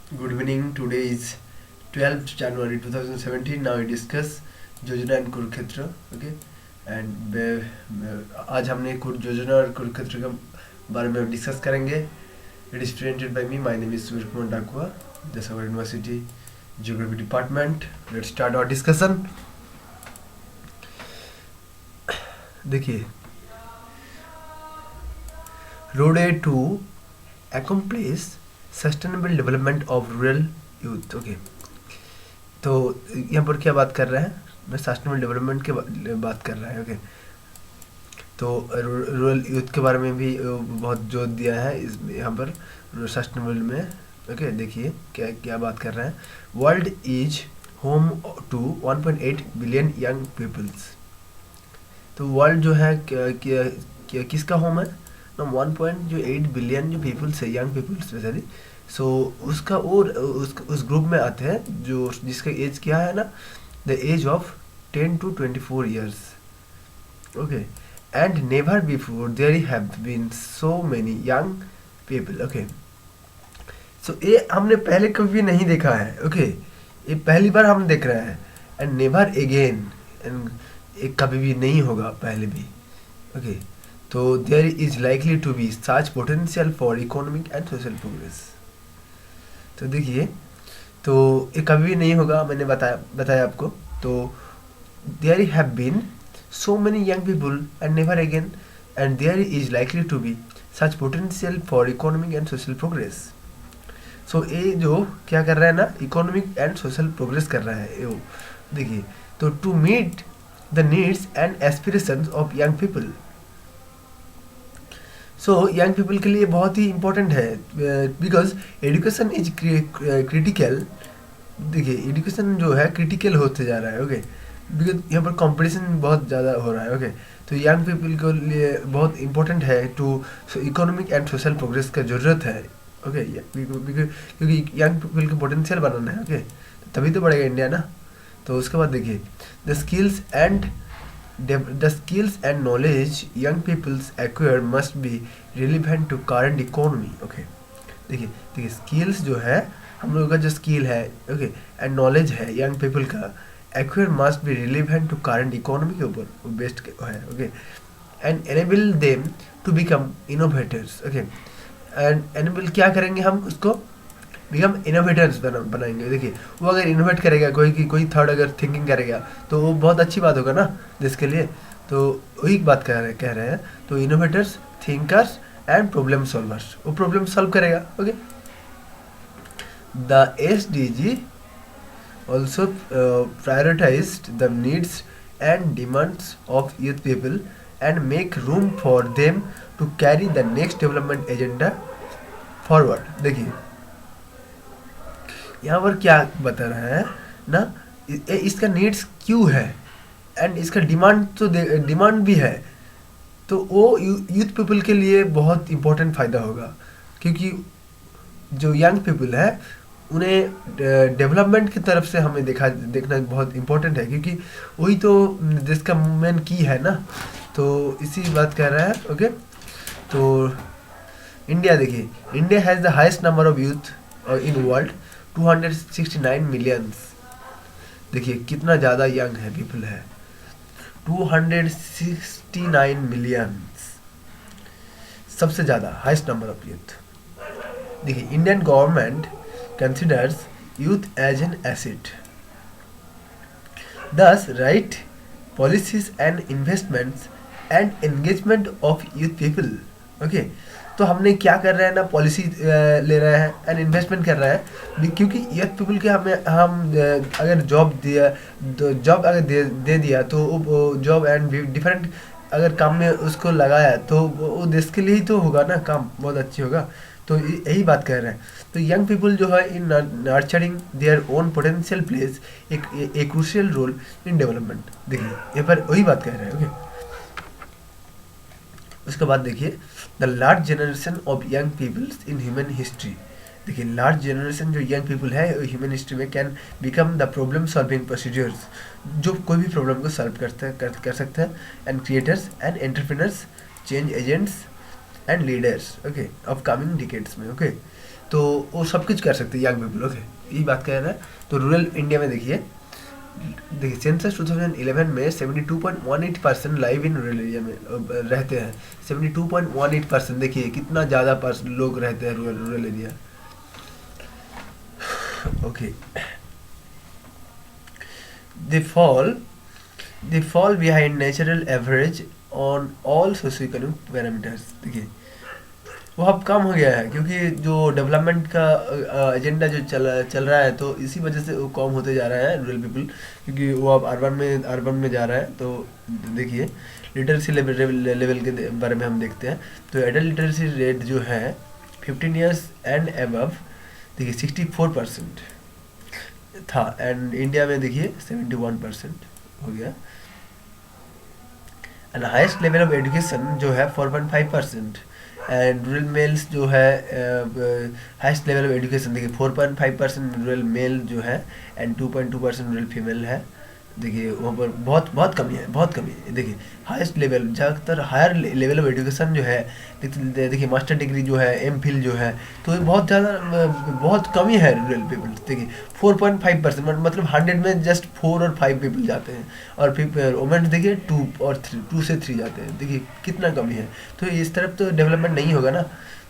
Good evening. Today is 12th January 2017. Now we discuss योजना and Kurukshetra. Okay and आज हमने योजना और कुरुक्षेत्र के बारे में डिस्कस करेंगे. It is presented by me. My name is Surya Kumar Dakua, देसावर university geography department. Let's start our discussion. देखिए, road a to accomplish sustainable development of rural youth. Okay, तो यहाँ पर क्या बात कर रहे हैं? मैं सस्टेनेबल डेवलपमेंट के बात कर रहा है. ओके, तो रूरल यूथ के बारे में भी बहुत जोर दिया है इस यहाँ पर सस्टेनेबल में. ओके, देखिए क्या क्या बात कर रहे हैं. World is home to 1.8 billion young peoples. तो वर्ल्ड जो है किसका होम है? 1.8 बिलियन जो पीपल्स है, यंग पीपल्स स्पेशली. सो उसका और उस ग्रुप में आते हैं जो जिसका एज क्या है ना, the age of 10 to 24 years. Okay, and never before there have been so many young people. Okay, so ये हमने पहले कभी नहीं देखा है. ओके, ये पहली बार हम देख रहे हैं. एंड नेवर अगेन, एंड ये कभी भी नहीं होगा पहले भी. ओके, तो there is likely to be such potential for economic and social progress. तो देखिए, तो ये कभी भी नहीं होगा, मैंने बताया आपको. तो there have been so many young people and never again, and there is likely to be such potential for economic and social progress. So ये जो क्या कर रहा है ना, इकोनॉमिक एंड सोशल प्रोग्रेस कर रहा है ये. देखिए, तो to meet the needs and aspirations of young people. So young people के लिए बहुत ही इम्पोर्टेंट है, बिकॉज एजुकेशन इज क्रिटिकल. देखिए, एजुकेशन जो है क्रिटिकल होते जा रहा है. ओके, बिकॉज यहाँ पर कंपटीशन बहुत ज़्यादा हो रहा है. ओके, तो यंग पीपल के लिए बहुत इम्पोर्टेंट है to economic and social progress का ज़रूरत है. ओके, क्योंकि यंग पीपल का पोटेंशियल बनाना है. ओके, तभी तो बढ़ेगा इंडिया ना. तो उसके बाद देखिए, the skills and knowledge young people's acquire must be relevant to current economy. Okay, देखिए स्किल्स जो है, हम लोगों का जो स्किल है, ओके, एंड नॉलेज है यंग पीपल का, acquire must be relevant to current economy के ऊपर बेस्ड है. Okay, and enable them to become innovators. Okay, and enable क्या करेंगे हम उसको? बिकम इनोवेटर्स बनाएंगे. देखिए, वो अगर इनोवेट करेगा, कोई थर्ड अगर थिंकिंग करेगा, तो वो बहुत अच्छी बात होगा ना देश के लिए. तो वही बात कह रहे हैं. तो innovators, thinkers and problem solvers, वो प्रॉब्लम सॉल्व करेगा. Okay, the SDG also prioritized the needs and demands of youth people and make room for them to carry the next development agenda forward. देखिए, यहाँ पर क्या बता रहा है ना, इसका नीड्स क्यों है एंड इसका डिमांड, तो डिमांड भी है. तो वो यूथ पीपल के लिए बहुत इम्पोर्टेंट फ़ायदा होगा, क्योंकि जो यंग पीपल है उन्हें डेवलपमेंट की तरफ से हमें देखना बहुत इम्पोर्टेंट है, क्योंकि वही तो देश का मेन की है ना. तो इसी बात कर रहा है. ओके, तो इंडिया, देखिए, India has the highest number of youth in world, 269 millions. देखिए कितना ज़्यादा यंग है पीपल है, 269 मिलियंस, सबसे ज़्यादा हाईएस्ट नंबर ऑफ यूथ. देखिए, Indian government considers youth as an asset. Thus, right policies and investments and engagement of youth people. Okay, तो हमने क्या कर रहे हैं ना, पॉलिसी ले रहे हैं एंड इन्वेस्टमेंट कर रहे हैं, क्योंकि यूथ पीपल के हम अगर जॉब दिया, जॉब अगर दे दिया, तो जॉब एंड डिफरेंट अगर काम में उसको लगाया, तो वो देश के लिए ही तो होगा ना, काम बहुत अच्छी होगा. तो यही बात कर रहे हैं. तो यंग पीपल जो है in nurturing their own potential place एक क्रूशियल रोल इन डेवलपमेंट. देखिए, यहाँ पर वही बात कर रहे हैं. ओके, उसके बाद देखिए, the large generation of young peoples in human history. देखिए, लार्ज जनरेशन जो यंग पीपल है ह्यूमन हिस्ट्री में can become the problem solving procedures, जो कोई भी प्रॉब्लम को सॉल्व कर सकते हैं, and creators and entrepreneurs, change agents and leaders, okay, of coming decades में, ओके। तो वो सब कुछ कर सकते हैं यंग पीपल, ओके, यही बात कह रहा है। तो रूरल इंडिया में देखिए, सेंसस 2011 में 72.18% लाइव इन रूरल एरिया में रहते हैं। 72.18%, देखिए कितना ज़्यादा लोग रहते हैं rural area, okay. They fall they fall behind natural average on all socio economic parameters. देखिए वो अब कम हो गया है, क्योंकि जो डेवलपमेंट का एजेंडा जो चल रहा है, तो इसी वजह से वो कम होते जा रहा है रूरल पीपल, क्योंकि वो अब अर्बन में जा रहा है। तो देखिए लिटरेसी लेवल के बारे में हम देखते हैं। तो एडल्ट लिटरेसी रेट जो है 15 ईयर्स एंड एबव, देखिए 64% था, एंड इंडिया में देखिए 71% हो गया। And highest level of education जो है 4.5%, एंड रूरल मेल्स जो है हाईएस्ट लेवल ऑफ एजुकेशन देखिए 4.5% रूरल मेल जो है, एंड 2.2% रूरल फीमेल है। देखिए वहाँ पर बहुत बहुत कमी है, बहुत कमी है। देखिए हाईएस्ट लेवल, ज़्यादातर हायर लेवल ऑफ एजुकेशन जो है, देखिए मास्टर डिग्री जो है, एमफिल जो है, तो ये बहुत ज़्यादा बहुत कमी है रूरल पीपल। देखिए 4.5%, मतलब 100 में जस्ट 4 और 5 पीपल जाते हैं, और फिर वुमेन देखिए 2 से 3 जाते हैं। देखिए कितना कमी है। तो इस तरफ तो डेवलपमेंट नहीं होगा ना।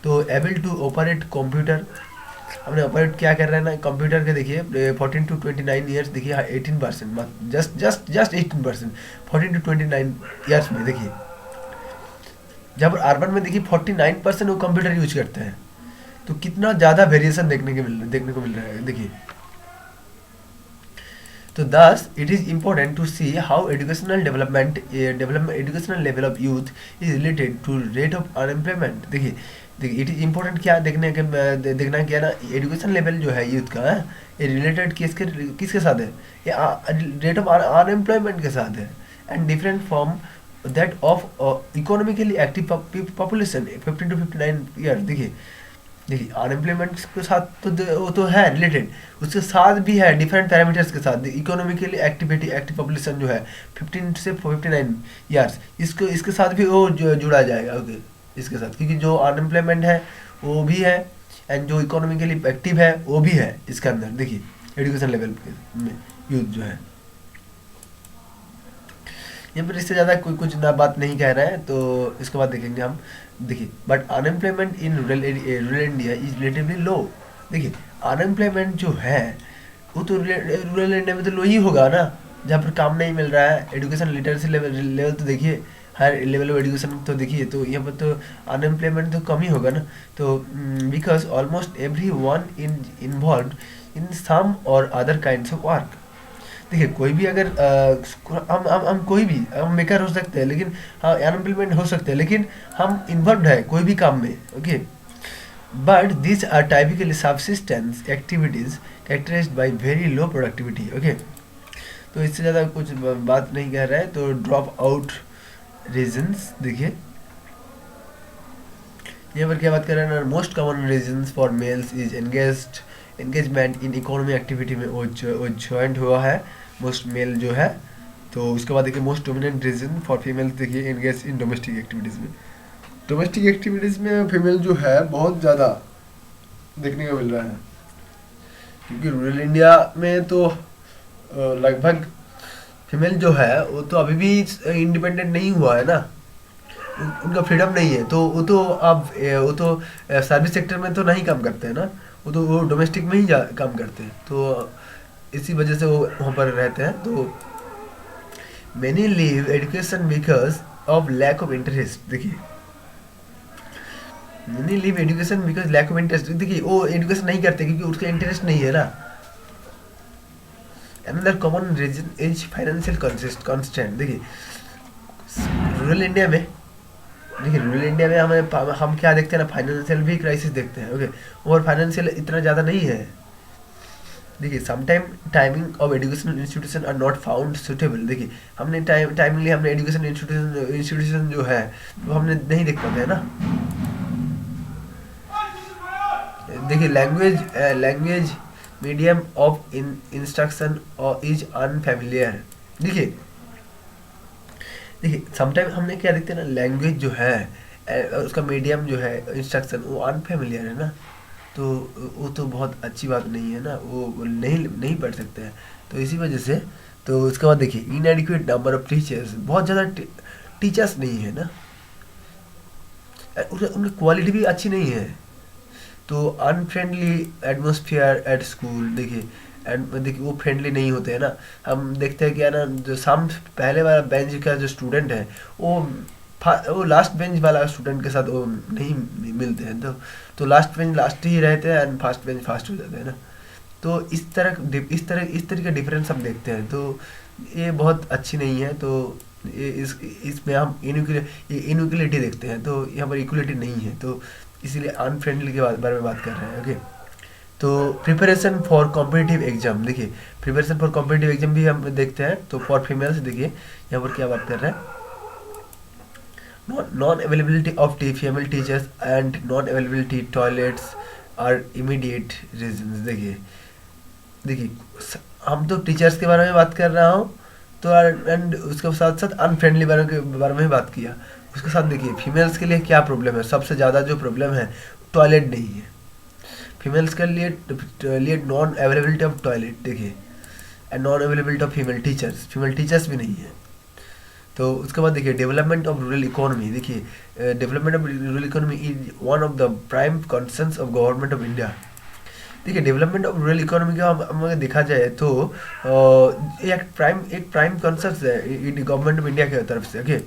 तो एबल टू ऑपरेट कंप्यूटर, हमने ऑपरेट क्या कर रहे हैं ना कंप्यूटर के, देखिए 14 टू 29 ईयर्स, देखिए 18%, जस्ट 18%, 14 टू 29 ईयर्स में। देखिए जब अर्बन में देखिए 49% वो कंप्यूटर यूज करते हैं, तो कितना ज़्यादा वेरिएशन देखने को मिल रहा है। देखिए तो thus it is important to see how educational educational level of youth is related to rate of unemployment। देखिए इट इज इम्पोर्टेंट क्या देखना क्या ना, एजुकेशन लेवल जो है यूथ का, ये रिलेटेड किसके साथ है, ये रेट ऑफ अनएम्प्लॉयमेंट के साथ है, and different from that of economically active population 15 to 59 year. देखिए अनएम्प्लॉयमेंट के साथ तो वो तो है रिलेटेड, उसके साथ भी है डिफरेंट पैरामीटर्स के साथ। इकोनॉमिकली एक्टिव पॉपुलेशन जो है 15 से 59 ईयर्स, इसके साथ भी वो जुड़ा जाएगा, ओके, इसके साथ, क्योंकि जो अनएम्प्लॉयमेंट है वो भी है, एंड जो इकोनॉमिकली एक्टिव है वो भी है इसके अंदर। देखिए एजुकेशन लेवल में यूथ जो है, यहाँ पर इससे ज़्यादा कोई कुछ ना बात नहीं कह रहा है। तो इसके बाद देखेंगे हम। देखिए but unemployment in rural India is relatively low. देखिए अनएम्प्लॉयमेंट जो है वो तो रूरल इंडिया में तो लो ही होगा ना, जहाँ पर काम नहीं मिल रहा है। एजुकेशन लिटरेसी लेवल तो देखिए, हायर लेवल ऑफ एजुकेशन तो देखिए, तो यहाँ पर तो अनएम्प्लॉयमेंट तो कम ही होगा ना। तो because almost everyone involve in some or other kinds of work. देखिए कोई भी अगर हम कोई भी हम बेकार हो सकते हैं, लेकिन हाँ अनएम्प्लॉयमेंट हो सकते हैं, लेकिन हम इन्वॉल्व है कोई भी काम में, okay. But this are typically subsistence activities characterized by very low productivity, okay. तो इससे ज़्यादा कुछ बात नहीं कह रहा है। तो ड्रॉप आउट रीजंस, देखिए यहाँ पर क्या बात कर रहे हैं ना, most common reasons for mails is engagement in economic activity में वो ज्वाइंट हुआ है मोस्ट मेल जो है। तो उसके बाद देखिए most dominant reason for females, देखिए एंगेज इन डोमेस्टिक एक्टिविटीज़ में। डोमेस्टिक एक्टिविटीज़ में फीमेल जो है बहुत ज़्यादा देखने को मिल रहा है, क्योंकि रूरल इंडिया में तो लगभग फीमेल जो है वो तो अभी भी इंडिपेंडेंट नहीं हुआ है ना, उनका फ्रीडम नहीं है। तो वो तो अब वो तो सर्विस सेक्टर में तो नहीं काम करते हैं ना, वो डोमेस्टिक में ही काम करते हैं। तो इसी वजह से वो वहाँ पर रहते हैं। तो many leave education because of lack of interest. देखिए many leave education because lack of interest. देखिए वो एजुकेशन नहीं करते क्योंकि उसका इंटरेस्ट नहीं है ना। Another common reason is financial constraint. देखिए रूरल इंडिया में हम क्या देखते हैं ना, फाइनेंशियल भी क्राइसिस देखते हैं, ओके। और फाइनेंशियल इतना ज़्यादा नहीं है। देखिए sometime timing of educational institution are not found suitable. देखिए हमने टाइमली हमने एजुकेशन इंस्टीट्यूशन जो है वो हमने नहीं देख पाते हैं ना। देखिए language medium of instruction is unfamiliar. देखिए समटाइम हमने क्या देखते हैं ना, लैंग्वेज जो है उसका मीडियम जो है इंस्ट्रक्शन वो अनफेमिलियर है ना, तो वो तो बहुत अच्छी बात नहीं है ना, वो नहीं नहीं पढ़ सकते हैं। तो इसी वजह से, तो उसके बाद देखिए इनएडिक्वेट नंबर ऑफ टीचर्स, बहुत ज़्यादा टीचर्स नहीं है ना, उनकी क्वालिटी भी अच्छी नहीं है। तो अनफ्रेंडली एटमोसफियर एट स्कूल, देखिए एंड देखिए वो फ्रेंडली नहीं होते हैं ना। हम देखते हैं क्या ना, जो साम पहले वाला बेंच का जो स्टूडेंट है वो वो लास्ट बेंच वाला स्टूडेंट के साथ वो नहीं मिलते हैं, तो लास्ट बेंच लास्ट ही रहते हैं एंड फास्ट बेंच फास्ट हो जाते हैं ना। तो इस तरह का डिफरेंस हम देखते हैं, तो ये बहुत अच्छी नहीं है। तो ये इसमें हम इनइक्वलिटी देखते हैं, तो यहाँ पर इक्वलिटी नहीं है, तो इसीलिए अनफ्रेंडली के बारे में बात कर रहे हैं। ओके, तो प्रिपरेशन फॉर कॉम्पिटिटिव एग्जाम, देखिए प्रिपरेशन फॉर कॉम्पिटिटिव एग्जाम भी हम देखते हैं। तो फॉर फीमेल्स देखिए यहाँ पर क्या बात कर रहे हैं, non availability of female teachers and non availability toilets are immediate reasons. देखिए देखिए हम तो टीचर्स के बारे में बात कर रहा हूँ, तो एंड उसके साथ साथ अनफ्रेंडली बारे में भी बात किया। उसके साथ देखिए फीमेल्स के लिए क्या प्रॉब्लम है, सबसे ज़्यादा जो प्रॉब्लम है टॉयलेट नहीं है फीमेल्स के लिए नॉन अवेलेबिलिटी ऑफ टॉयलेट, देखिए and non availability of female teachers भी नहीं है। तो उसके बाद देखिए डेवलपमेंट ऑफ रूरल इकोनॉमी, देखिए development of rural economy is one of the prime concerns of government of India. देखिए डेवलपमेंट ऑफ रूरल इकोनॉमी का हम अगर देखा जाए तो एक प्राइम कंसर्न है गवर्नमेंट ऑफ इंडिया की तरफ से। ओके,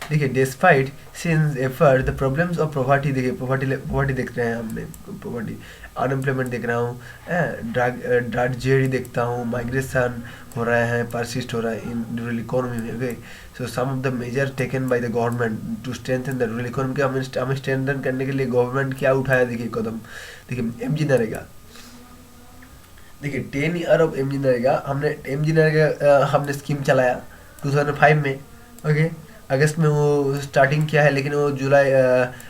देखिए despite since effort the problems of poverty, देखिए पॉवर्टी देख रहे हैं हमने, पॉवर्टी अनएम्प्लॉयमेंट देख रहा हूँ, ड्रग देखता हूँ, माइग्रेशन हो रहा है, परसिस्ट हो रहा है इन रूरल इकोनॉमी में। Okay, so some of the measure taken by the government to strengthen the rural economy के हमें स्ट्रेंथन करने के लिए गवर्नमेंट क्या उठाया, देखिए कदम, देखिए एमजी नरेगा, देखिए 10 year of MG NREGA, MG NREGA हमने स्कीम चलाया 2005 में। ओके, अगस्त में वो स्टार्टिंग किया है, लेकिन वो जुलाई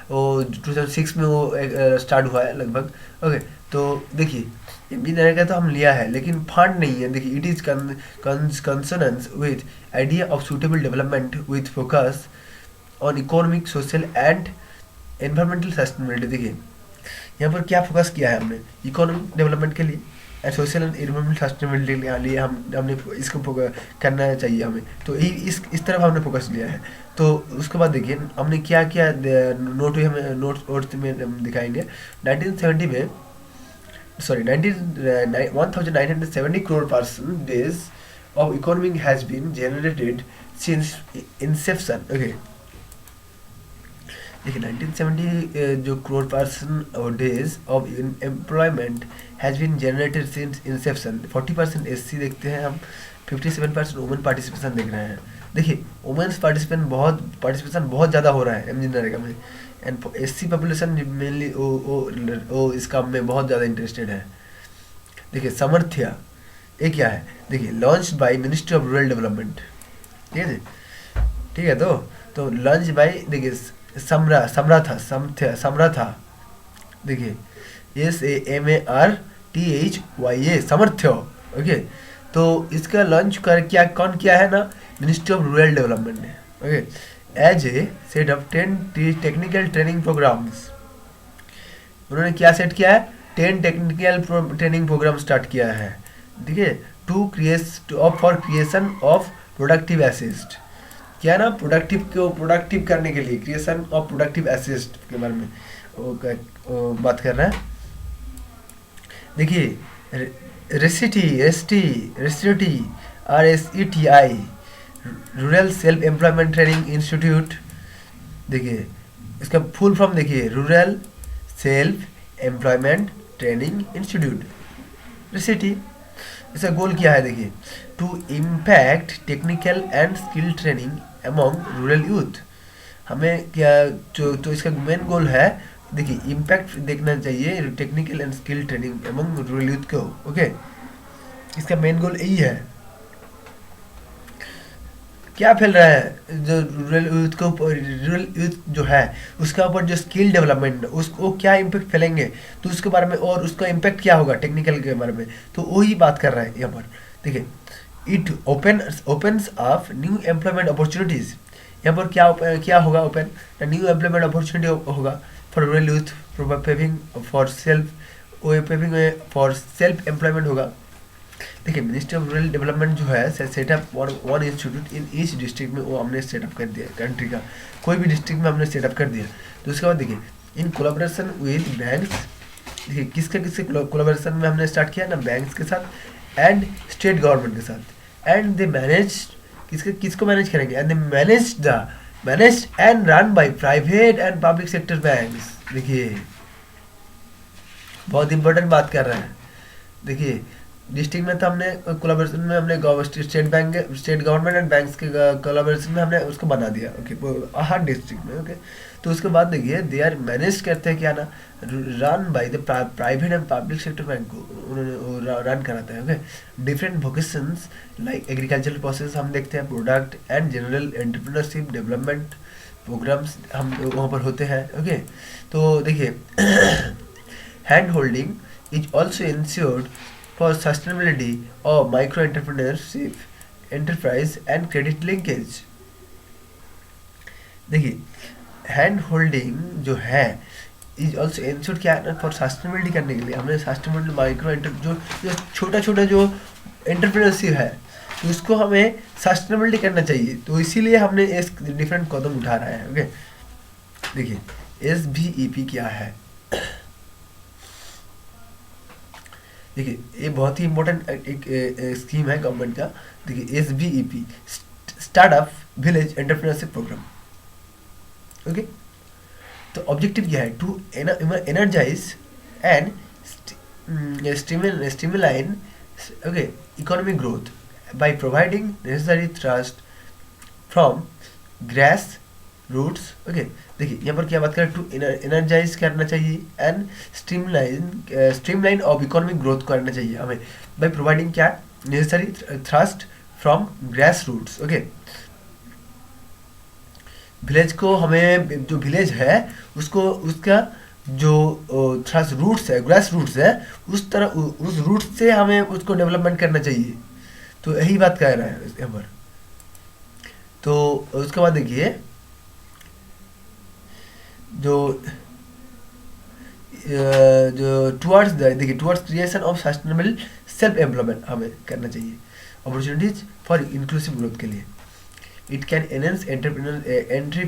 वो 2006 में वो स्टार्ट हुआ है लगभग। ओके, तो देखिए एमजी नरेगा तो हम लिया है, लेकिन फंड नहीं है। देखिए it is consonance with idea of suitable development with focus on economic social and environmental sustainability. देखिए यहाँ पर क्या फोकस किया है हमने, इकोनॉमिक डेवलपमेंट के लिए and social and environmental sustainability के लिए हमने इसको करना चाहिए हमें, तो इस तरफ हमने फोकस लिया है। तो उसके बाद देखिए हमने क्या किया, नोट में हम दिखाएंगे। 1970 में 1970 crore percentages of economy has been generated since inception. Okay, देखिए 1970 जो crore % days of employment has been generated since inception. 40% SC देखते हैं हम, 57% वुमेन पार्टिसिपेशन देख रहे हैं। देखिए वुमेन्स पार्टिसिपेशन बहुत ज़्यादा हो रहा है एमजी नरेगा में, एंड एससी पॉपुलेशन मेनली वो इस काम में बहुत ज़्यादा इंटरेस्टेड है। देखिए समर्थ्य ये क्या है, देखिए launch by ministry of rural development, ठीक है जी, ठीक है। तो लॉन्च बाय देखिए समर्था, देखिए SAMARTHYA समर्थ्य। ओके, तो इसका लॉन्च कौन किया है ना, मिनिस्ट्री ऑफ रूरल डेवलपमेंट ने। Okay, as a set of 10 technical training programmes, उन्होंने क्या सेट किया है, 10 टेक्निकल ट्रेनिंग प्रोग्राम स्टार्ट किया है, ठीक है, for creation of productive assist, क्या है ना, प्रोडक्टिव करने के लिए, क्रिएशन ऑफ प्रोडक्टिव असिस्ट के बारे में वो बात कर रहा है। देखिए RSETI rural self employment training institute, देखिए इसका फुल फॉर्म देखिए, rural self employment training institute RSETI। इसका गोल क्या है, देखिए to impact technical and skill training among rural youth. हमें क्या तो इसका मेन गोल है, देखिए इम्पैक्ट देखना चाहिए technical and skill training among rural youth को। ओके, इसका मेन गोल यही है। क्या फैल रहा है जो रूरल यूथ जो है उसका ऊपर जो स्किल डेवलपमेंट उसको क्या इम्पैक्ट फैलेंगे, तो उसके बारे में, और उसका इम्पैक्ट क्या होगा टेक्निकल के बारे में, तो वही बात कर रहा है यहाँ पर। देखिए it opens up new employment opportunities यहाँ पर क्या होगा, ओपन न्यू एम्प्लॉयमेंट अपॉर्चुनिटी होगा for rural youth, paving for self employment होगा। देखिए मिनिस्ट्री ऑफ रूरल डेवलपमेंट जो है setup one institute in each district में, वो हमने सेटअप कर दिया, कंट्री का कोई भी डिस्ट्रिक्ट में हमने सेटअप कर दिया। तो उसके बाद देखिए इन कोलाबोरेशन विद बैंक्स, देखिए किसके कोलाबोरेशन में हमने स्टार्ट किया ना, बैंक्स के साथ एंड स्टेट गवर्नमेंट के साथ, एंड दे मैनेज किसको मैनेज करेंगे, and they manage and run by private and public sector banks. देखिए बहुत इंपॉर्टेंट बात कर रहे हैं। देखिए डिस्ट्रिक्ट में तो हमने कोलाबोरेशन में हमने स्टेट गवर्नमेंट एंड बैंक्स के कोलाबोरेशन में हमने उसको बना दिया, ओके हर डिस्ट्रिक्ट में, ओके। तो उसके बाद देखिए दे आर मैनेज करते हैं क्या ना, run by the private and public sector bank को उन्होंने रन कराता है, okay. Different vocations like agricultural process हम देखते हैं, product and general entrepreneurship development programmes हम वहाँ पर होते हैं, ओके। तो देखिए hand holding is also ensured for sustainability of micro entrepreneurship, enterprise and credit linkage। देखिए हैंड होल्डिंग जो है इज ऑल्सो इंश्योर्ड क्या है ना, फॉर सस्टेनेबिलिटी करने के लिए हमने सस्टेनेबल माइक्रो जो छोटा जो एंटरप्रेन्योरशिप है, तो उसको हमें सस्टेनेबिलिटी करना चाहिए, तो इसीलिए हमने इस डिफरेंट कदम उठा रहे हैं, ओके। देखिए SBEP क्या है, देखिए ये बहुत ही इम्पोर्टेंट एक स्कीम है गवर्नमेंट का। देखिए SBEP startup village entrepreneurship programme, okay. तो ऑब्जेक्टिव क्या है, to energise and stimulate, okay, economic growth by providing necessary trust from grass roots, okay. देखिए यहाँ पर क्या बात करें, टू एनर्जाइज करना चाहिए and streamline of economic growth करना चाहिए हमें बाय प्रोवाइडिंग क्या, necessary thrust from grass roots, okay. Village को हमें, जो विलेज है उसको उसका जो थ्रस्ट रूट्स है, ग्रास रूट्स है, उस रूट से हमें उसको डेवलपमेंट करना चाहिए। तो यही बात कह रहा है यहाँ पर। तो उसके बाद देखिए जो टुवर्ड्स देखिए towards creation of sustainable self employment हमें करना चाहिए, अपॉर्चुनिटीज फॉर इंक्लूसिव ग्रोथ के लिए। It can enhance entrepreneurial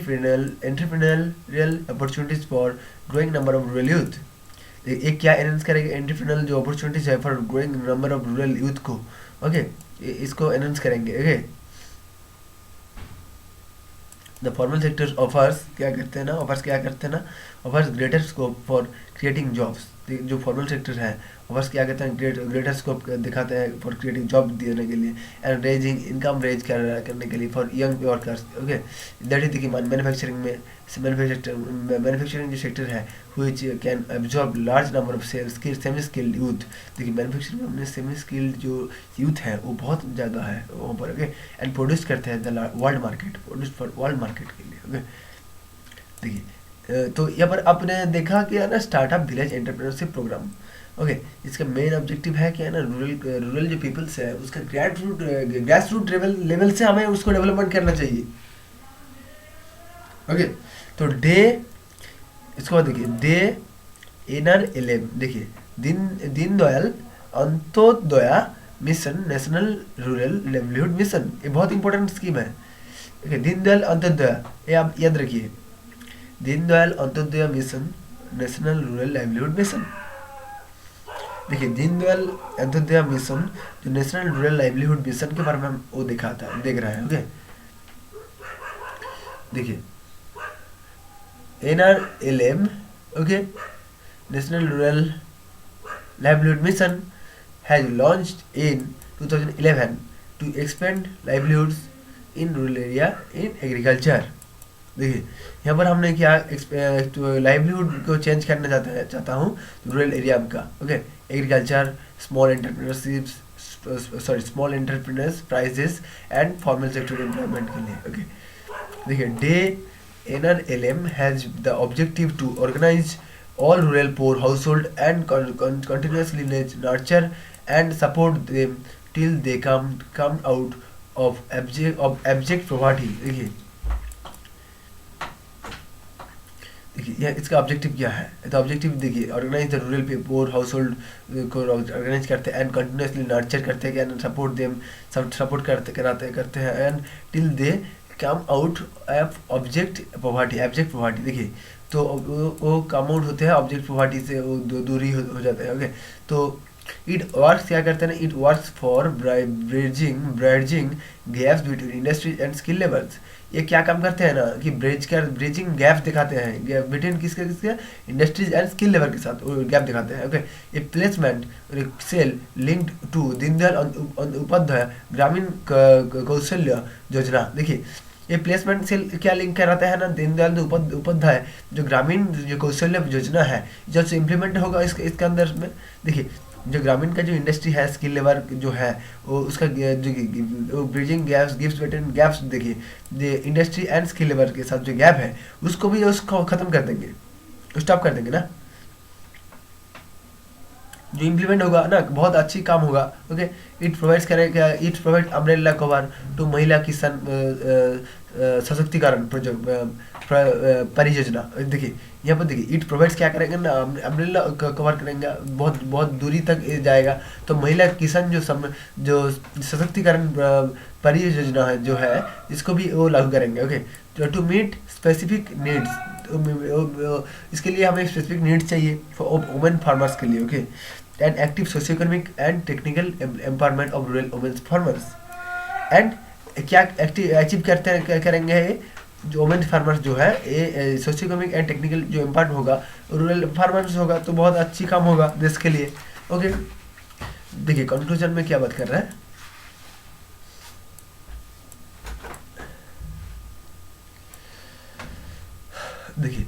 opportunities for growing number of rural youth. एक क्या एनहेंस करेगा, एंटरप्रेन्योरियल जो अपॉर्चुनिटीज है for growing number of rural youth को, ओके, इसको एनहेंस करेंगे, okay. The formal sector offers क्या करते हैं ना, offers greater scope for creating jobs. जो फॉर्मल सेक्टर है ऑफर्स क्या कहते हैं, ग्रेटर स्कोप दिखाते हैं फॉर क्रिएटिंग जॉब देने के लिए एंड रेजिंग इनकम रेज करने के लिए for young workers, okay. That is देखिए मैन्युफैक्चरिंग में मैन्युफैक्चरिंग जो सेक्टर है which can absorb large number of semi skilled youth. देखिए मैन्युफैक्चरिंग में अपने सेमी स्किल्ड जो यूथ है वो बहुत ज़्यादा है वहाँ पर, ओके। एंड प्रोड्यूस करते हैं the world market, produce for world market के लिए, ओके। देखिए तो यहाँ पर आपने देखा कि है ना startup village entrepreneurship programme, okay. इसका मेन ऑब्जेक्टिव है कि है ना रूरल जो पीपल्स है उसका ग्रास रूट लेवल से हमें उसको डेवलपमेंट करना चाहिए, ओके। तो इसको बाद देखिए NRLM, देखिए Deendayal Antyodaya mission, national rural livelihood mission, ये बहुत इंपॉर्टेंट स्कीम है, ओके। दीनदयाल अंत्योदया, ये आप याद रखिए, Deendayal Antyodaya mission, national rural livelihood mission. देखिए दीनदयाल अंत्योदय मिशन जो नेशनल रूरल लाइवलीहुड मिशन के बारे में हम वो देख रहा है, ओके। देखिए NRLM, okay, national rural livelihood mission has launched in 2011 to expand livelihoods in rural area in agriculture. देखिए यहाँ पर हमने क्या लाइवलीहुड को चेंज करना चाहता हूँ रूरल एरिया का, okay. Agriculture, small entrepreneurs prices and formal sector employment के लिए, ओके। देखिए NRLM has the objective to organise all rural poor household and continuously nurture and support them till they come out of abject poverty। देखिए देखिए यह इसका objective क्या है, तो ऑब्जेक्टिव देखिए organise the rural poor household को organise करते हैं एंड कंटिन्यूसली नर्चर करते हैं एंड सपोर्ट देम, सपोर्ट करते हैं and till they come out of object poverty, abject poverty. देखिए तो वो कम आउट होते हैं ऑब्जेक्ट पॉवर्टी से, वो दूरी हो जाता है। ओके, तो इट वर्क्स क्या करते हैं ना, it works for bridging gaps between industries and skill levels. ये क्या काम करते हैं ना कि ब्रिजिंग गैप्स दिखाते हैं बिटवीन किसके इंडस्ट्रीज एंड स्किल लेवल के साथ गैप दिखाते हैं। ओके, ये placement cell linked to Deendayal Upadhyaya Grameen Kaushalya योजना। देखिए ये प्लेसमेंट सेल क्या लिंक कराता है ना, दीनदयाल उपाध्याय जो ग्रामीण जो कौशल्य योजना है जब से इम्प्लीमेंट होगा इसके अंदर में। देखिए जो ग्रामीण का जो इंडस्ट्री है स्किल लेवल जो है वो उसका जो bridging gaps gives between gaps, देखिए इंडस्ट्री एंड स्किल लेवल के साथ जो गैप है उसको भी उसको खत्म कर देंगे, स्टॉप कर देंगे ना, जो इम्प्लीमेंट होगा ना बहुत अच्छी काम होगा। ओके, इट प्रोवाइड्स करेगा, it provide umbrella cover to Mahila Kisan सशक्तिकरण परियोजना। देखिए यहाँ पर देखिए इट प्रोवाइड्स क्या करेंगे ना, अम्ब्रेला कवर करेंगे, बहुत बहुत दूरी तक जाएगा, तो महिला किसान जो सशक्तिकरण परियोजना है जो है इसको भी वो लागू करेंगे। Okay, to meet specific needs, इसके लिए हमें स्पेसिफिक नीड्स चाहिए फॉर वुमेन फार्मर्स के लिए। Okay, and active socio economic and technical empowerment of rural women farmers. And क्या अचीव करते हैं करेंगे ये जो वुमेन फार्मर्स जो है ये सोशियो इकोनॉमिक एंड टेक्निकल जो एम्पावर्ड होगा रूरल फार्मर्स होगा तो बहुत अच्छी काम होगा देश के लिए। ओके, देखिए कंक्लूजन में क्या बात कर रहा है, देखिए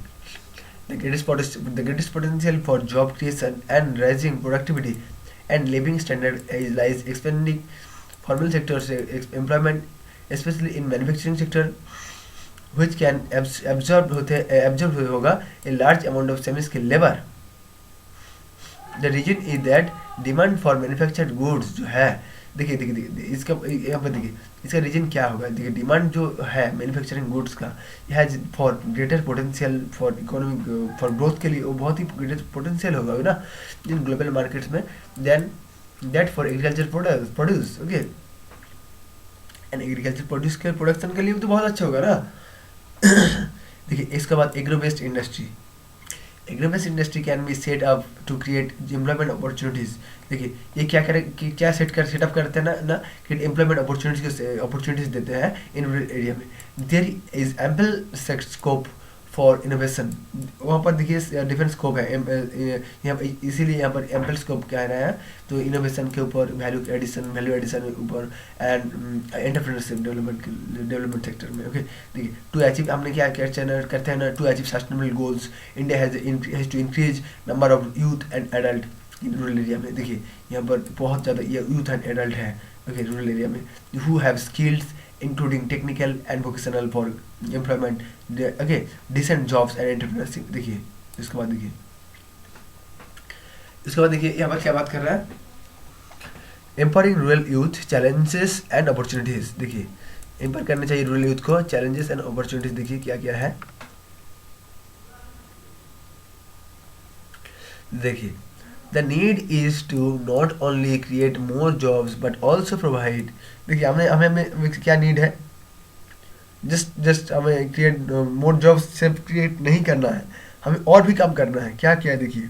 the greatest potential for job creation and raising productivity and living standard lies expanding formal sectors employment, especially in manufacturing sector, which can absorb होगा a large amount of semi skilled labor. The reason is that demand for manufactured goods जो है, देखिए इसका यहाँ पर देखिए इसका reason क्या होगा। देखिए डिमांड जो है मैन्युफैक्चरिंग गुड्स का यह for greater potential for economic for growth के लिए वो बहुत ही ग्रेटर पोटेंशियल होगा ना इन ग्लोबल मार्केट्स में then that for agriculture produce. Okay, and agriculture produce के प्रोडक्शन के लिए तो बहुत अच्छा होगा ना। देखिए इसके बाद agro based industry, agro based industry can be set up to create employment opportunities. देखिए ये क्या करे कि क्या सेटअप करते हैं ना क्रिएट एम्प्लॉयमेंट अपॉर्चुनिटीज देते हैं इन रूरल एरिया में। There is ample scope for innovation, वहाँ पर देखिए डिफरेंट स्कोप है यहाँ पर, इसीलिए यहाँ पर एम्पल स्कोप कह रहे हैं तो इनोवेशन के ऊपर वैल्यू एडिशन के ऊपर एंड एंटरप्रेन्योरशिप डेवलपमेंट सेक्टर में। ओके, देखिए टू अचीव हमने क्या करते हैं ना to achieve sustainable goals India has to increase number of youth and adult in rural area में। देखिए यहाँ पर बहुत ज़्यादा यूथ एंड एडल्ट है ओके रूरल एरिया में who have skills including technical and vocational for employment, okay decent jobs and entrepreneurship. देखिए इसके बाद देखिए यहाँ पर क्या बात कर रहा है, empowering rural youth challenges and opportunities. देखिए एम्पावर करना चाहिए रूरल यूथ को, चैलेंजेस एंड अपॉर्चुनिटीज देखिए क्या क्या है। देखिए the need is to not only create more jobs but also provide, देखिए हमें क्या नीड है, जस्ट हमें क्रिएट मोर जॉब्स सिर्फ क्रिएट नहीं करना है, हमें और भी काम करना है। क्या क्या देखिए,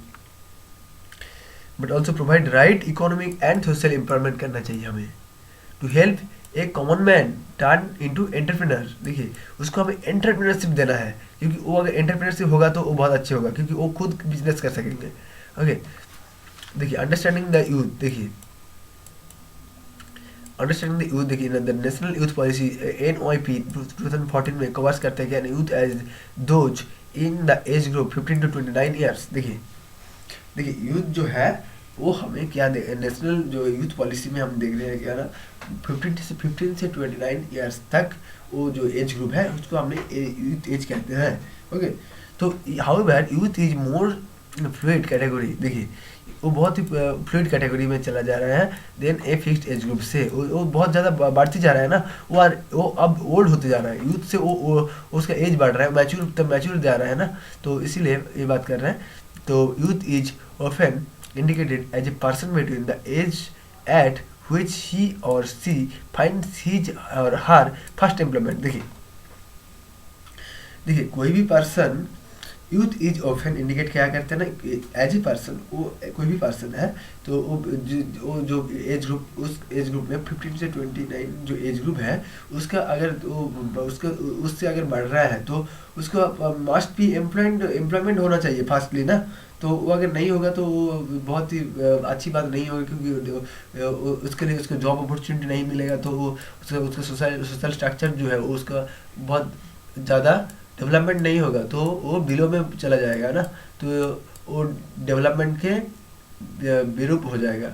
but also provide right economic and social empowerment करना चाहिए हमें to help a common man turn into entrepreneur. देखिए उसको हमें एंटरप्रेन्योरशिप देना है क्योंकि वो अगर एंटरप्रेन्योरशिप होगा तो वो बहुत अच्छे होगा क्योंकि वो खुद बिजनेस कर सकेंगे। ओके, देखिए अंडरस्टैंडिंग द यूथ, देखिए अंडरस्टैंडिंग द यूथ, देखिए the national youth policy NYP 2014 में कवर्स करते हैं कि youth as those in the age group 15 to 29 years. देखिए यूथ जो है वो हमें क्या नेशनल जो यूथ पॉलिसी में हम देख रहे हैं क्या ना 15 से 29 ईयर्स तक वो जो एज ग्रुप है उसको हमने यूथ एज कहते हैं। ओके, तो however youth is more fluid category. देखिए वो बहुत ही फ्लूइड कैटेगरी में चला जा रहा है then a fixed age group से। वो बहुत ज़्यादा बढ़ती जा रहा है ना, वो अब ओल्ड होते जा रहा है, यूथ से वो उसका एज बढ़ रहा है, मैच्योर तब मैच्योर जा रहा है ना, तो इसीलिए ये बात कर रहे हैं। तो youth is often indicated as a person between the age at which he or she finds his or her first employment। देखिए कोई भी person, youth is often indicate क्या करते हैं ना, एज ए पर्सन, वो कोई भी पर्सन है तो वो जो एज ग्रुप, उस एज ग्रुप में 15 से 29 जो एज ग्रुप है उसका अगर वो उसका उससे अगर बढ़ रहा है तो उसको मस्ट भी एम्प्लॉयमेंट होना चाहिए फास्टली ना। तो वो अगर नहीं होगा तो वो बहुत ही अच्छी बात नहीं होगी, क्योंकि उसके लिए उसको जॉब अपॉर्चुनिटी नहीं मिलेगा, तो वो उसका सोशल स्ट्रक्चर जो है वो उसका बहुत ज़्यादा डेवलपमेंट नहीं होगा, तो वो बिलो में चला जाएगा ना, तो वो डेवलपमेंट के विरूप हो जाएगा,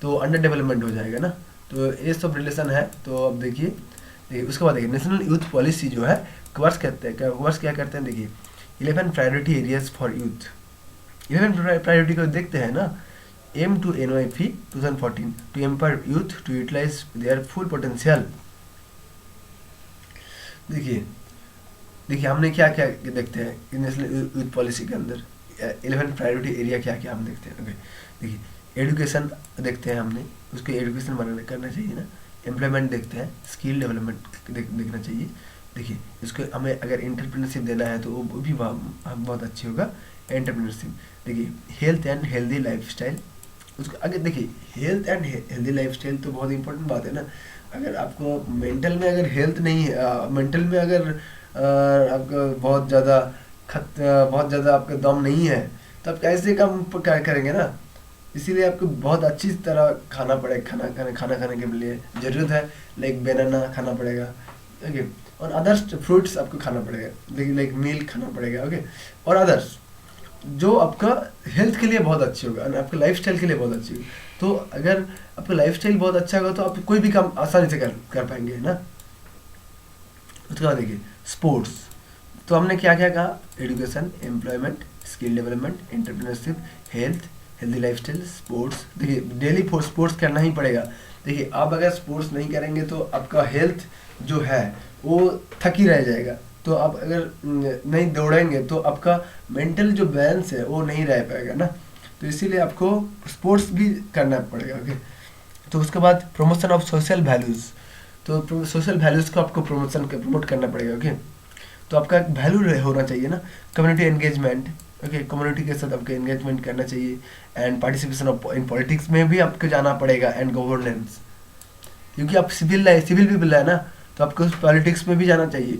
तो अंडर डेवलपमेंट हो जाएगा ना। तो ये सब रिलेशन है। तो अब देखिए उसके बाद देखिए नेशनल यूथ पॉलिसी जो है कवर्स कहते हैं, कवर्स क्या करते हैं, देखिए 11 priority areas for youth. 11 priority को देखते हैं ना, aim to NYP 2014 to empower youth to utilise their full potential. देखिए हमने क्या क्या देखते हैं नेशनल यूथ पॉलिसी के अंदर, 11 प्रायोरिटी एरिया क्या क्या हम देखते हैं। ओके देखिए एजुकेशन देखते हैं हमने, उसको एजुकेशन बनाना करना चाहिए ना, एम्प्लॉयमेंट देखते हैं, स्किल डेवलपमेंट देखना चाहिए। देखिए इसको हमें अगर एंटरप्रेन्योरशिप देना है तो वो भी बहुत अच्छी होगा एंटरप्रेन्योरशिप। देखिए हेल्थ एंड हेल्दी लाइफस्टाइल, उसको अगर देखिए हेल्थ एंड हेल्दी लाइफस्टाइल तो बहुत इंपॉर्टेंट बात है ना। अगर आपको मेंटल में अगर हेल्थ नहीं है, मेंटल में अगर आपका बहुत ज़्यादा आपका दम नहीं है तो आप कैसे काम करेंगे ना। इसीलिए आपको बहुत अच्छी तरह खाना पड़ेगा, खाना खाने के लिए ज़रूरत है, लाइक बनाना खाना पड़ेगा, ओके, और अदर्स फ्रूट्स आपको खाना पड़ेगा, लेकिन लाइक मील खाना पड़ेगा, ओके, और अदर्स जो आपका हेल्थ के लिए बहुत अच्छी होगा और आपके लाइफस्टाइल के लिए बहुत अच्छी होगी। तो अगर आपका लाइफस्टाइल बहुत अच्छा होगा तो आप कोई भी काम आसानी से कर पाएंगे ना। उसके बाद देखिए स्पोर्ट्स, तो हमने क्या क्या कहा, education, employment, skill development, entrepreneurship, health, healthy lifestyle, sports. देखिए डेली स्पोर्ट्स करना ही पड़ेगा। देखिए आप अगर स्पोर्ट्स नहीं करेंगे तो आपका हेल्थ जो है वो थकी रह जाएगा, तो आप अगर नहीं दौड़ेंगे तो आपका मेंटल जो बैलेंस है वो नहीं रह पाएगा ना, तो इसीलिए आपको स्पोर्ट्स भी करना पड़ेगा, ओके। तो उसके बाद प्रमोशन ऑफ सोशल वैल्यूज़, तो सोशल वैल्यूज़ को आपको प्रमोट करना पड़ेगा, ओके। तो आपका वैल्यू होना चाहिए ना, कम्युनिटी एंगेजमेंट, ओके, कम्युनिटी के साथ आपको एंगेजमेंट करना चाहिए, and participation of in politics में भी आपको जाना पड़ेगा, एंड गवर्नेंस, क्योंकि आप सिविल पीपल है ना, तो आपको पॉलिटिक्स में भी जाना चाहिए।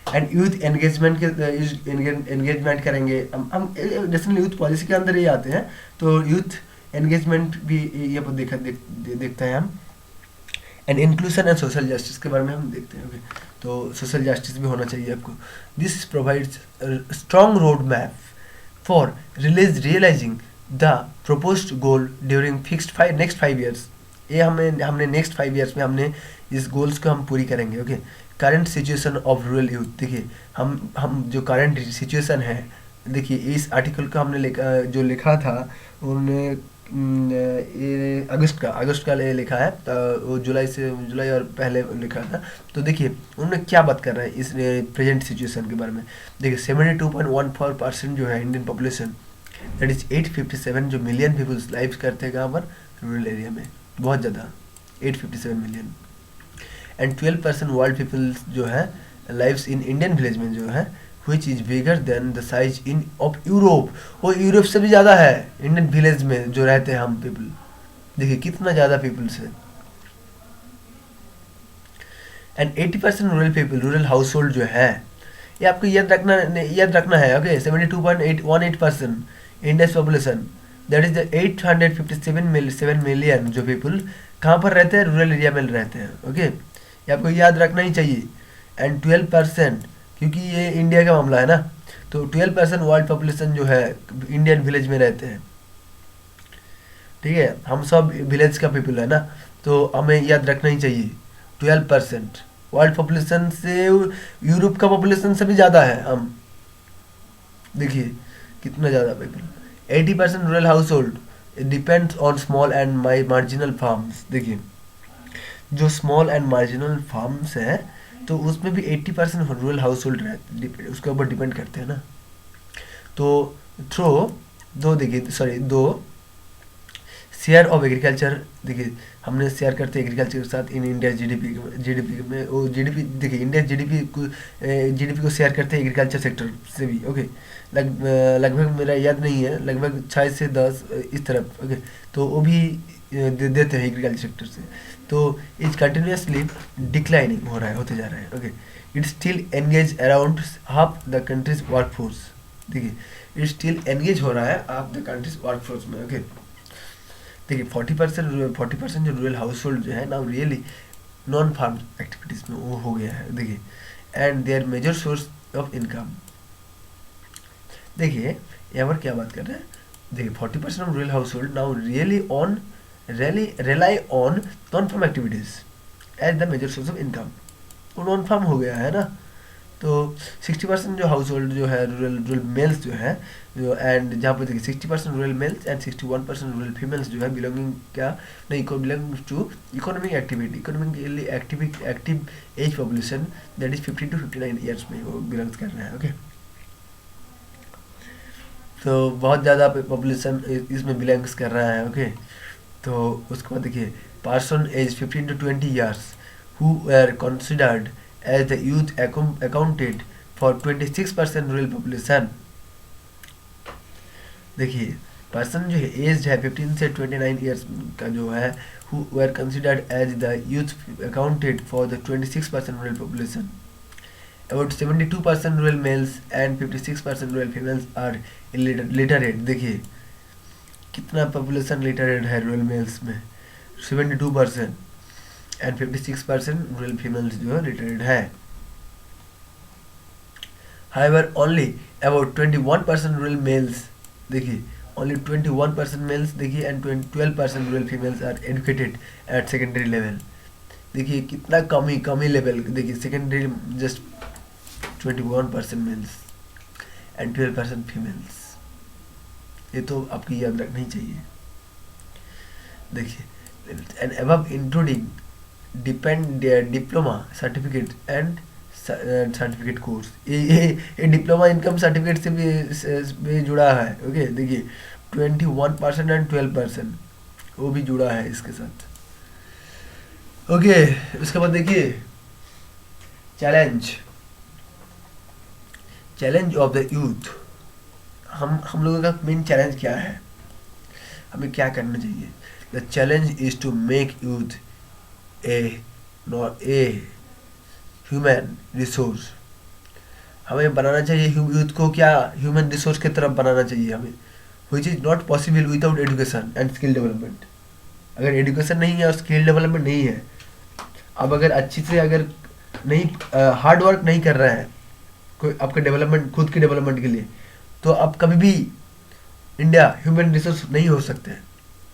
एंड यूथ एंगेजमेंट एंगेजमेंट करेंगे हम नेशनल यूथ पॉलिसी के अंदर ही आते हैं, तो यूथ एंगेजमेंट भी ये देखते हैं हम। And inclusion and social justice के बारे में हम देखते हैं, ओके। तो सोशल जस्टिस भी होना चाहिए आपको। This provides strong road map for realising the proposed goal during fixed next 5 years. ये हमने नेक्स्ट 5 ईयर्स में हमने इस गोल्स को हम पूरी करेंगे, okay. Current situation of rural youth, देखिए हम जो करंट सिचुएशन है, देखिए इस आर्टिकल का हमने लिखा था उन्होंने ये अगस्त का लिखा है, वो जुलाई और पहले लिखा था। तो देखिए उन्होंने क्या बात कर रहे हैं इस प्रेजेंट सिचुएशन के बारे में। देखिए 72.14% जो है इंडियन पॉपुलेशन, दैट इज 857 जो मिलियन पीपल्स लाइव करते हैं कहाँ पर, रूरल एरिया में, बहुत ज़्यादा, 857 मिलियन। एंड 12% वर्ल्ड पीपल्स जो है लाइव्स इन इंडियन विलेज में जो है, which is bigger than the size in of Europe, वो यूरोप से भी ज़्यादा है इंडियन विलेज में जो रहते हैं हम पीपल। देखिए कितना ज़्यादा पीपल्स है। And 80% rural people, rural house hold जो है, ये आपको याद रखना है, okay. 72.18% Indian population, that is the 857 million जो पीपल कहाँ पर रहते हैं, रूरल एरिया में रहते हैं, ओके। ये आपको याद रखना ही चाहिए। एंड 12%, क्योंकि ये इंडिया का मामला है ना, तो 12% वर्ल्ड पॉपुलेशन जो है इंडियन विलेज में रहते हैं, ठीक है। हम सब विलेज का पीपल है ना, तो हमें याद रखना ही चाहिए 12% वर्ल्ड पॉपुलेशन से यूरोप का पॉपुलेशन से भी ज़्यादा है हम। देखिए कितना ज़्यादा people. 80% rural house hold, depends on small and marginal farms. देखिए जो स्मॉल एंड मार्जिनल फार्म्स है तो उसमें भी 80% रूरल हाउस होल्ड उसके ऊपर डिपेंड करते हैं ना। तो थ्रो दो देखिए सॉरी दो शेयर ऑफ एग्रीकल्चर, देखिए हमने शेयर करते हैं एग्रीकल्चर के साथ इन इंडिया जीडीपी में, वो जीडीपी देखिए इंडिया जीडीपी को शेयर करते हैं एग्रीकल्चर सेक्टर से भी। ओके लगभग मेरा याद नहीं है, लगभग 6 से 10 इस तरफ। ओके तो वो भी देते हैं एग्रीकल्चर सेक्टर से। तो इज कंटिन्यूसली डिक्लाइनिंग हो रहा है, होते जा रहा है। Okay it still engage around half the countries workforce. देखिए इट स्टिल एंगेज हो रहा है हाफ द कंट्रीज वर्कफोर्स में। ओके देखिए 40% जो रूरल हाउस होल्ड जो है ना रियली नॉन फार्म एक्टिविटीज़ में वो हो गया है। देखिए and their major source of income. देखिए यहाँ पर क्या बात कर रहे हैं, देखिए 40% of rural household now rely on non farm activities as the major source of income. वो नॉन फार्म हो गया है ना। तो 60% जो हाउस होल्ड जो है रूरल मेल्स जो है जो एंड जहाँ पर देखिए 60% rural males and 61% rural females जो है बिलोंगिंग क्या नहीं belonging to economic activity, economically active age population that is 50 to 59 years में वो बिलोंग्स कर रहे हैं। ओके तो बहुत ज़्यादा पॉपुलेशन इसमें बिलोंग्स कर रहा है। ओके तो उसके बाद देखिए person age 15 to 20 years who were considered as the youth accounted for 26% rural population. देखिए पर्सन जो है एज है 15 से 29 ईयर्स का जो है who were considered as the youth accounted for the 26% rural population. About 72% rural males and 56% rural females are literate. देखिए कितना पॉपुलेशन लिटरेट है रूरल मेल्स में 72% एंड 56% रूरल फीमेल्स जो है लिटरेट है। However, only about 21% rural males, देखिए only 21% males देखिए and 12% rural females are educated at secondary level. देखिए कितना कमी लेवल, देखिए secondary just 21% males and 12% females. ये तो आपकी याद रखना ही चाहिए। देखिए and above including diploma certificate and certificate course, ये डिप्लोमा इनकम सर्टिफिकेट से भी जुड़ा है। ओके देखिए 21% एंड 12% वो भी जुड़ा है इसके साथ। ओके उसके बाद देखिए चैलेंज ऑफ द यूथ। हम लोगों का मेन चैलेंज क्या है, हमें क्या करना चाहिए। The challenge is to make youth a human resource. हमें बनाना चाहिए यूथ को क्या ह्यूमन रिसोर्स की तरफ बनाना चाहिए हमें, which is not possible without education and skill development. अगर एजुकेशन नहीं है और स्किल डेवलपमेंट नहीं है, अब अगर अच्छी से अगर नहीं हार्ड वर्क नहीं कर रहे हैं कोई आपके डेवलपमेंट खुद के डेवलपमेंट के लिए, तो अब कभी भी इंडिया ह्यूमन रिसोर्स नहीं हो सकते हैं।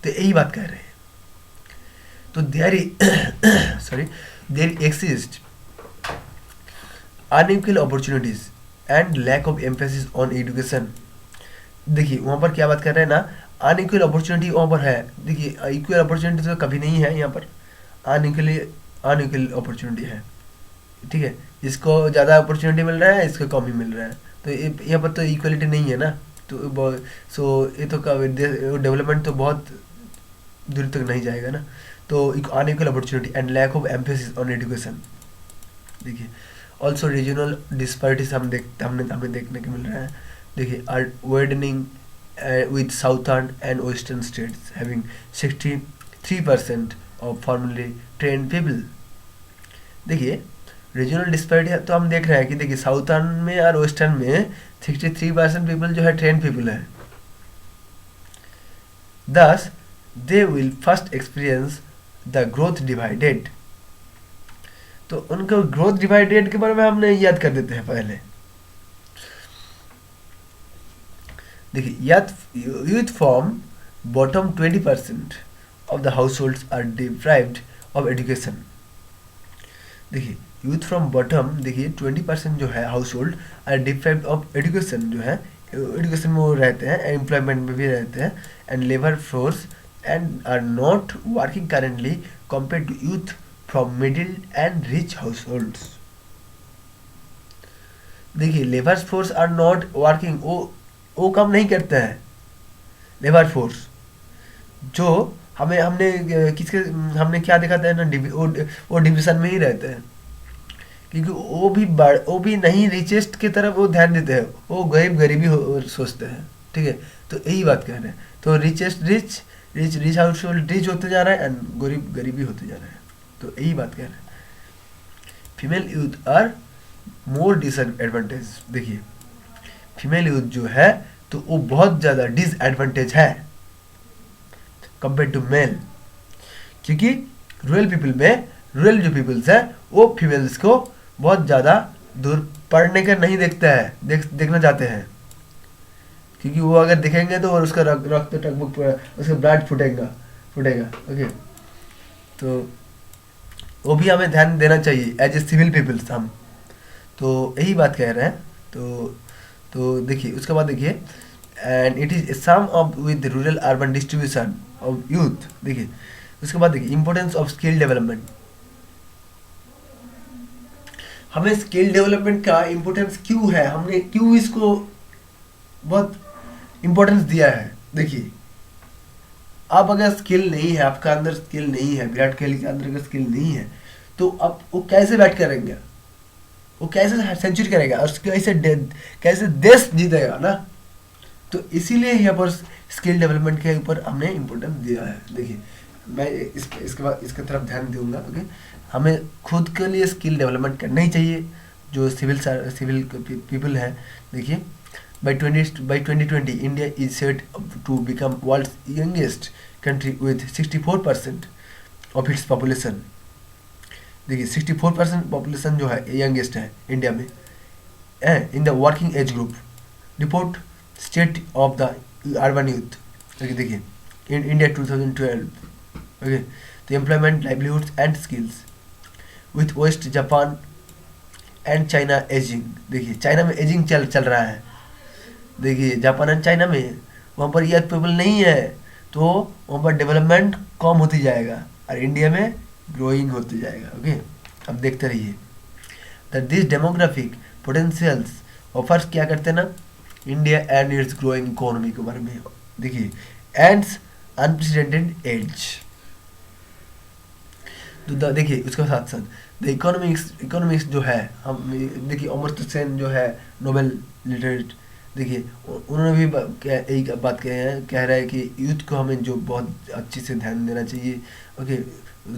तो यही बात कह रहे हैं। तो there exist unequal opportunities and lack of emphasis on education. देखिए वहाँ पर क्या बात कर रहे हैं ना, अनइक्वल अपॉर्चुनिटी वहाँ पर है। देखिए इक्वल अपॉर्चुनिटी तो कभी नहीं है, यहाँ पर अनइक्वल अपॉर्चुनिटी है। ठीक है, इसको ज़्यादा अपॉर्चुनिटी मिल रहा है, इसको कम ही मिल रहा है। तो यहाँ पर तो इक्वलिटी नहीं है ना। तो सो ये तो डेवलपमेंट तो बहुत दूर तक नहीं जाएगा ना। तो unequal opportunity and lack of emphasis on education. देखिए ऑल्सो रीजनल डिस्पैरिटीज हमें देखने को मिल रहा है। देखिए are widening with southern and western states having 63% of formally trained people। देखिए रीजनल डिस्पैरिटी तो हम देख रहे हैं कि देखिए साउथर्न में और वेस्टर्न में 63% पीपल जो है ट्रेन पीपल है। Thus they will first experience the growth divided। तो उनको ग्रोथ डिवाइडेड के बारे में हमने याद कर देते हैं पहले। देखिए youth from bottom 20% of the households are deprived of education. देखिए यूथ फ्रॉम बॉटम देखिए 20% जो है household are deprived of education जो है एजुकेशन में वो रहते हैं, एम्प्लॉयमेंट में भी रहते हैं, and labour force and are not working currently compare to youth from middle and rich households. देखिए labour force are not working, वो काम नहीं करते हैं लेबर फोर्स। जो हमें हमने किसके हमने क्या देखा था ना, वो डिवीजन में ही रहते हैं, क्योंकि वो भी नहीं रिचेस्ट की तरफ वो ध्यान देते हैं, वो गरीबी सोचते हैं। ठीक है, तो यही बात कह रहे हैं। तो richest rich rich rich house hold rich होते जा रहा है, एंड गरीब गरीबी होते जा रहा है। तो यही बात कह रहे हैं। Female youth are more disadvantage. देखिए फीमेल यूथ जो है तो वो बहुत ज़्यादा डिसएडवांटेज है कंपेयर टू मेल, क्योंकि रूरल जो पीपल्स है वो फीमेल्स को बहुत ज़्यादा दूर पढ़ने का नहीं देखता है, देखना चाहते हैं, क्योंकि वो अगर दिखेंगे तो और उसका रक्त टकबक उसका ब्लड फूटेगा। ओके, तो वो भी हमें ध्यान देना चाहिए एज ए सिविल पीपल्स हम। तो यही बात कह रहे हैं। तो देखिए उसके बाद देखिए, and it is some of with rural urban distribution of youth. देखिए उसके बाद देखिए इंपॉर्टेंस ऑफ स्किल डेवलपमेंट। हमें स्किल डेवलपमेंट का इम्पोर्टेंस क्यों है, हमने क्यों इसको बहुत इम्पोर्टेंस दिया है। देखिए आप अगर स्किल नहीं है, आपका अंदर स्किल नहीं है, विराट कोहली के अंदर अगर स्किल नहीं है, तो आप वो कैसे बैट करेंगे, वो कैसे सेंचुरी करेगा और कैसे देश जीतेगा ना। तो इसीलिए यहाँ पर स्किल डेवलपमेंट के ऊपर हमने इम्पोर्टेंस दिया है। देखिए मैं इसके बाद इसके तरफ ध्यान दूंगा। ओके, हमें खुद के लिए स्किल डेवलपमेंट करना ही चाहिए जो सिविल पीपल है। देखिए by 2020 India is set to become world's youngest country with 64% of its population। देखिए 64% पॉपुलेशन जो है यंगेस्ट है इंडिया में in the working age group, report state of the urban youth. देखिए इन इंडिया 2012। ओके, तो employment livelihoods and skills with west Japan and China ageing. देखिए China में ageing चल रहा है। देखिए जापान एंड चाइना में वहाँ पर यंग पीपल नहीं है, तो वहाँ पर डेवलपमेंट कम होती जाएगा और इंडिया में ग्रोइंग होती जाएगा। ओके, अब देखते रहिए that this demographic potentials offers क्या करते हैं ना India and it's growing economy के बारे में। देखिए एंड्स अनप्रेसिडेंटेड एज। तो देखिए उसके साथ साथ द इकोनॉमिक्स जो है, हम देखिए अमर्त्य सेन जो है नोबेल लिटरेट, देखिए उन्होंने भी यही बात कह रहा है कि यूथ को हमें जो बहुत अच्छे से ध्यान देना चाहिए। ओके,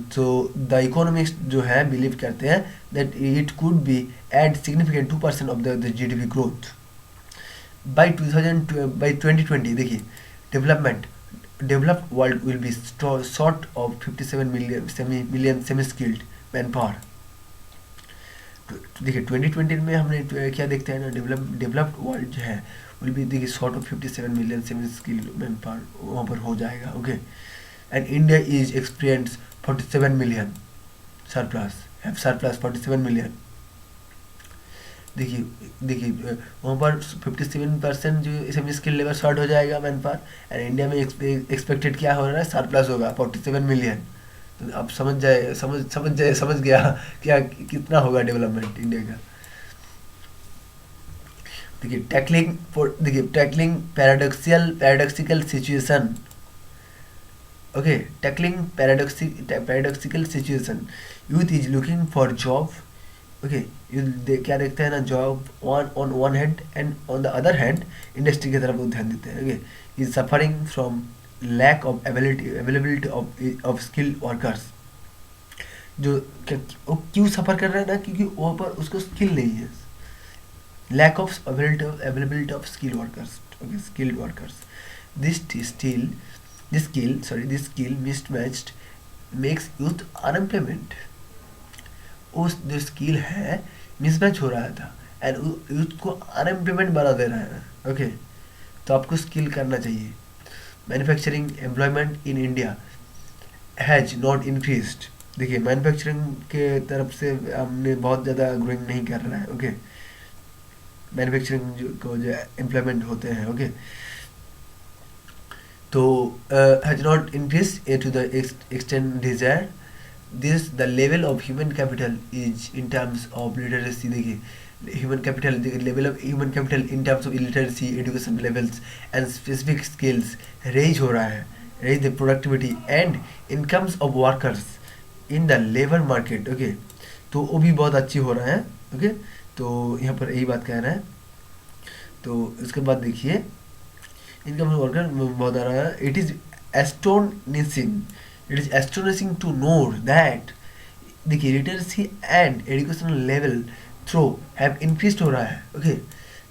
तो द इकोनॉमिक्स जो है बिलीव करते हैं that it could be add significant 2% of the GDP growth by 2020। देखिए developed world will be short of 57 million semi skilled manpower. देखिए 2020 में हमने क्या देखते हैं ना, डेवलप्ड वर्ल्ड जो है विल बी देखिए short of 57 million semi skilled man power वहाँ पर हो जाएगा। Okay, and India is experience 47 million surplus 47 million. देखिए वहाँ पर 57% जो सेमी स्किल लेवल शॉर्ट हो जाएगा मैन पावर, एंड इंडिया में एक्सपेक्टेड क्या हो रहा है, सरप्लस होगा 47 मिलियन। तो आप समझ गया क्या कितना होगा डेवलपमेंट इंडिया का। देखिए tackling paradoxical situation. Okay, tackling paradoxical situation, youth is looking for job. Okay, क्या देखते हैं ना, job on one hand and on the other hand industry की तरफ वो ध्यान देते हैं। Okay, is suffering from lack of availability of skilled workers. जो वो क्यों सफ़र कर रहे हैं ना, क्योंकि वहाँ पर उसको स्किल नहीं है, lack of availability of skilled workers. This skill mismatched makes youth unemployment. उस जो स्किल है मिसमैच हो रहा था एंड यूथ को अनएम्प्लॉयमेंट बना दे रहा है। ओके, तो आपको स्किल करना चाहिए। Manufacturing employment in India has not increased. देखिए मैन्युफैक्चरिंग के तरफ से हमने बहुत ज़्यादा ग्रोइंग नहीं कर रहा है। ओके, मैन्युफैक्चरिंग को जो इम्प्लीमेंट होते हैं, ओके। तो has not increase to the extent desire this the level of human capital is in terms of literacy. देखिए human capital, level of human capital in terms of literacy, education levels and specific skills raise हो रहा है, raise the productivity and incomes of workers in the labour market, okay. तो वो भी बहुत अच्छी हो रहा है, ओके। तो यहाँ पर यही बात कह रहा है। तो इसके बाद देखिए इनकम वर्कर बहुत आ रहा है। It is astonishing to know that, देखिए literacy and educational level through have increase हो रहा है, ओके।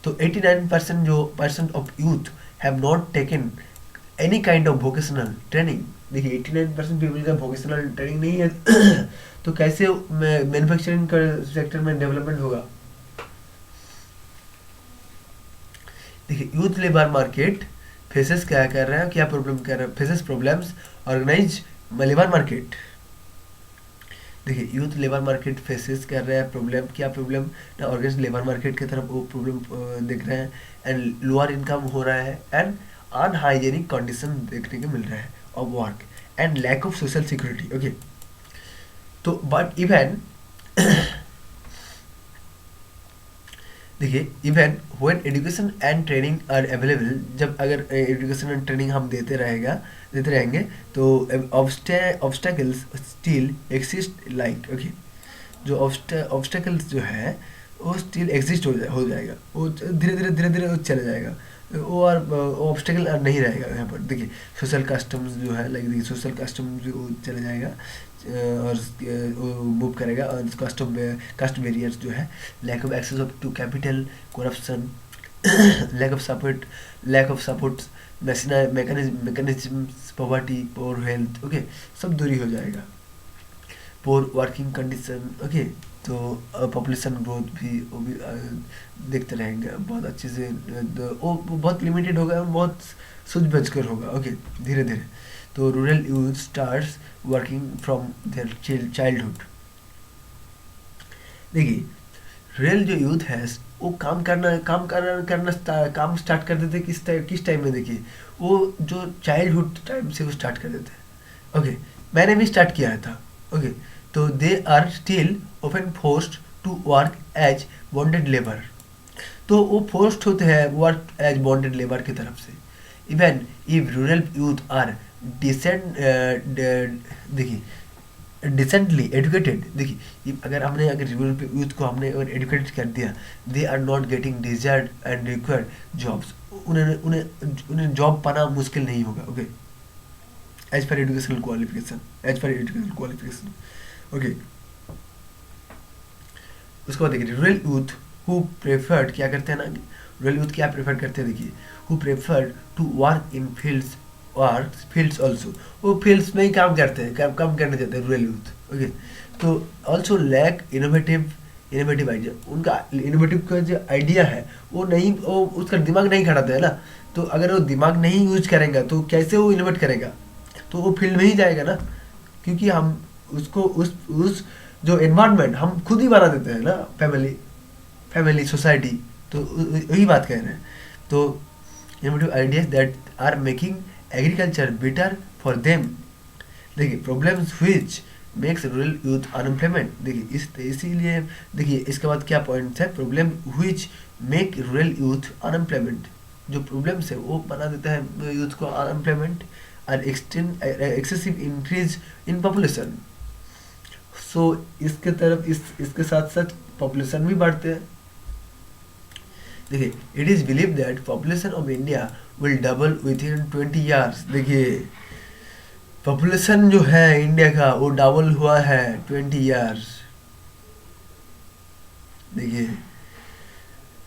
तो 89% जो percent of youth have not taken any kind of vocational training. देखिए 89% पीपल का वोकेशनल ट्रेनिंग नहीं है तो कैसे मैन्युफैक्चरिंग का सेक्टर में डेवलपमेंट होगा। देखिए यूथ लेबर मार्केट फेसेस क्या कर रहे हैं, क्या प्रॉब्लम कर रहे हैं, faces problems organise labour market. देखिए यूथ लेबर मार्केट फेसेस कर रहे हैं प्रॉब्लम, क्या प्रॉब्लम ना, ऑर्गेनाइज लेबर मार्केट की तरफ वो प्रॉब्लम देख रहे हैं, एंड लोअर इनकम हो रहा है एंड अनहाइजेनिक कंडीशन देखने को मिल रहा है of work and lack of social security, okay. तो बट इवन देखिए even when education and training are available, जब अगर एजुकेशन एंड ट्रेनिंग हम देते रहेंगे तो obstacles still exist like, okay. जो ऑब्स्टेकल्स जो है वो स्टिल एग्जिस्ट हो जाएगा, वो धीरे धीरे वो चला जाएगा, वो और ऑब्स्टेकल नहीं रहेगा यहाँ पर। देखिए सोशल कस्टम्स जो है, लाइक देखिए सोशल कस्टम जो चला जाएगा और मूव करेगा, और कास्ट बैरियर्स जो है, lack of access of to capital, corruption, lack of support mechanisms, poverty, poor health, okay, सब दूरी हो जाएगा। Poor working condition, okay. तो पॉपुलेशन ग्रोथ भी वो भी देखते रहेंगे बहुत अच्छे से, वो बहुत लिमिटेड होगा, बहुत सूझ बच कर होगा, ओके, धीरे धीरे। तो rural youth starts working from their childhood. देखिए रूरल जो यूथ है वो काम स्टार्ट कर देते किस टाइम में, देखिए वो जो चाइल्डहुड टाइम से वो स्टार्ट कर देते हैं, ओके। मैंने भी स्टार्ट किया था, ओके। तो they are still often forced to work as bonded labour, तो वो फोर्स्ड होते हैं वर्क एज बॉन्डेड लेबर की तरफ से। Even if rural youth are decently educated, देखिए अगर रूरल यूथ को हमने अगर एजुकेटेड कर दिया, they are not getting desired and required jobs, उन्हें जॉब पाना मुश्किल नहीं होगा, ओके, एज पर एजुकेशनल क्वालिफिकेशन, ओके। उसके बाद देखिए रूरल यूथ हु प्रेफर्ड, क्या करते हैं ना, रूरल यूथ क्या प्रेफर करते हैं, देखिए who preferred to work in fields also, वो फील्ड्स में ही काम करते हैं, काम करने चाहते हैं रूरल यूथ, ओके। तो ऑल्सो लैक इनोवेटिव आइडिया, उनका इनोवेटिव का जो आइडिया है वो उसका दिमाग नहीं खटाता है ना, तो अगर वो दिमाग नहीं यूज करेगा तो कैसे वो इनोवेट करेगा, तो वो फील्ड में ही जाएगा ना, क्योंकि हम उसको उस जो एनवायरनमेंट हम खुद ही बना देते हैं ना, फैमिली सोसाइटी, तो वही बात कह रहे हैं। तो innovative ideas that are making agriculture better for them, देखिए problems which makes rural youth unemployment, देखिए इसीलिए देखिए इसके बाद क्या पॉइंट्स है, problem which make rural youth unemployment, जो प्रॉब्लम्स है वो बना देता है यूथ को अनएम्प्लॉयमेंट, और excessive increase in population, so इसके साथ साथ पॉपुलेशन भी बढ़ते हैं। देखिए it is believe that population of India will double within 20 years, देखिए पॉपुलेशन जो है इंडिया का वो डबल हुआ है 20 ईयर्स, देखिए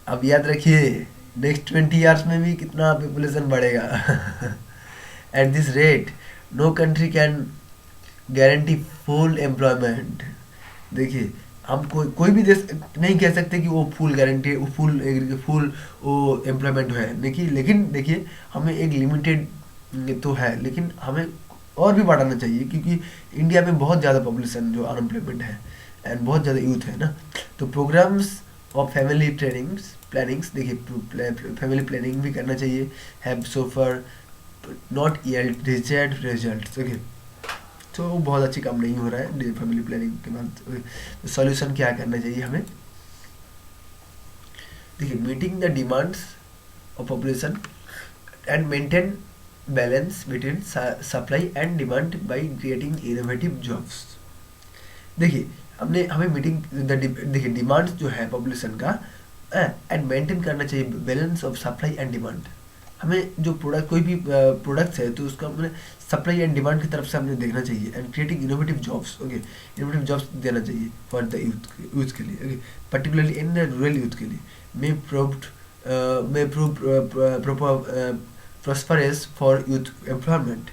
अब याद रखिए नेक्स्ट 20 ईयर्स में भी कितना पॉपुलेशन बढ़ेगा at this rate no country can guarantee full employment, देखिए हम कोई भी देश नहीं कह सकते कि वो फुल गारंटी फुल वो एम्प्लॉयमेंट है, देखिए लेकिन देखिए हमें एक लिमिटेड तो है, लेकिन हमें और भी बढ़ाना चाहिए, क्योंकि इंडिया में बहुत ज़्यादा पॉपुलेशन जो अनएम्प्लॉयमेंट है एंड बहुत ज़्यादा यूथ है ना। तो programmes of family trainings plannings, देखिए फैमिली प्लानिंग भी करना चाहिए, have so for not yield desired results. Okay, तो वो बहुत अच्छी काम नहीं हो रहा है फैमिली प्लानिंग के बाद। तो सॉल्यूशन क्या करना चाहिए हमें, देखिए meeting the demands of population and maintain balance between supply and demand by creating innovative jobs. देखिए हमें मीटिंग देखिए डिमांड्स जो है पॉपुलेशन का एंड मेंटेन करना चाहिए balance of supply and demand. हमें जो प्रोडक्ट कोई भी प्रोडक्ट्स है तो उसका हमें सप्लाई एंड डिमांड की तरफ से हमें देखना चाहिए and creating innovative jobs. Okay, innovative jobs देना चाहिए फॉर द यूथ के लिए। Okay, particularly in the rural youth के लिए मे prove prosperous for youth employment,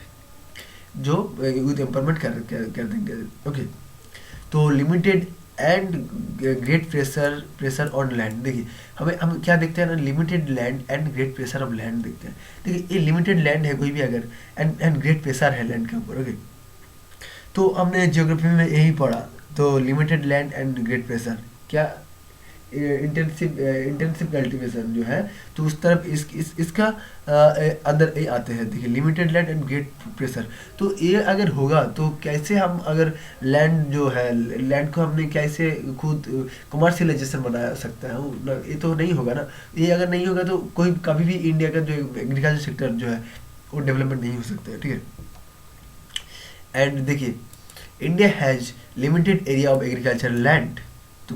जो यूथ एम्प्लॉयमेंट कर देंगे। ओके, तो limited and great pressure on land. देखिए हम क्या देखते हैं ना, limited land and great pressure of land देखते हैं। देखिए ये लिमिटेड लैंड है कोई भी अगर, एंड ग्रेट प्रेशर है लैंड के ऊपर। ओके, तो हमने ज्योग्राफी में यही पढ़ा, तो limited land and great pressure क्या इंटेंसिव कल्टीवेशन जो है, तो उस तरफ इसका अंदर ये आते हैं। देखिए limited land and great pressure, तो ये अगर होगा तो कैसे हम अगर लैंड जो है लैंड को हमने कैसे खुद कमर्शियलाइजेशन बना सकते हैं, ये तो नहीं होगा ना। ये अगर नहीं होगा तो कोई कभी भी इंडिया का जो एग्रीकल्चर सेक्टर जो है वो डेवलपमेंट नहीं हो सकता है। ठीक है, एंड देखिए India has limited area of agriculture land. तो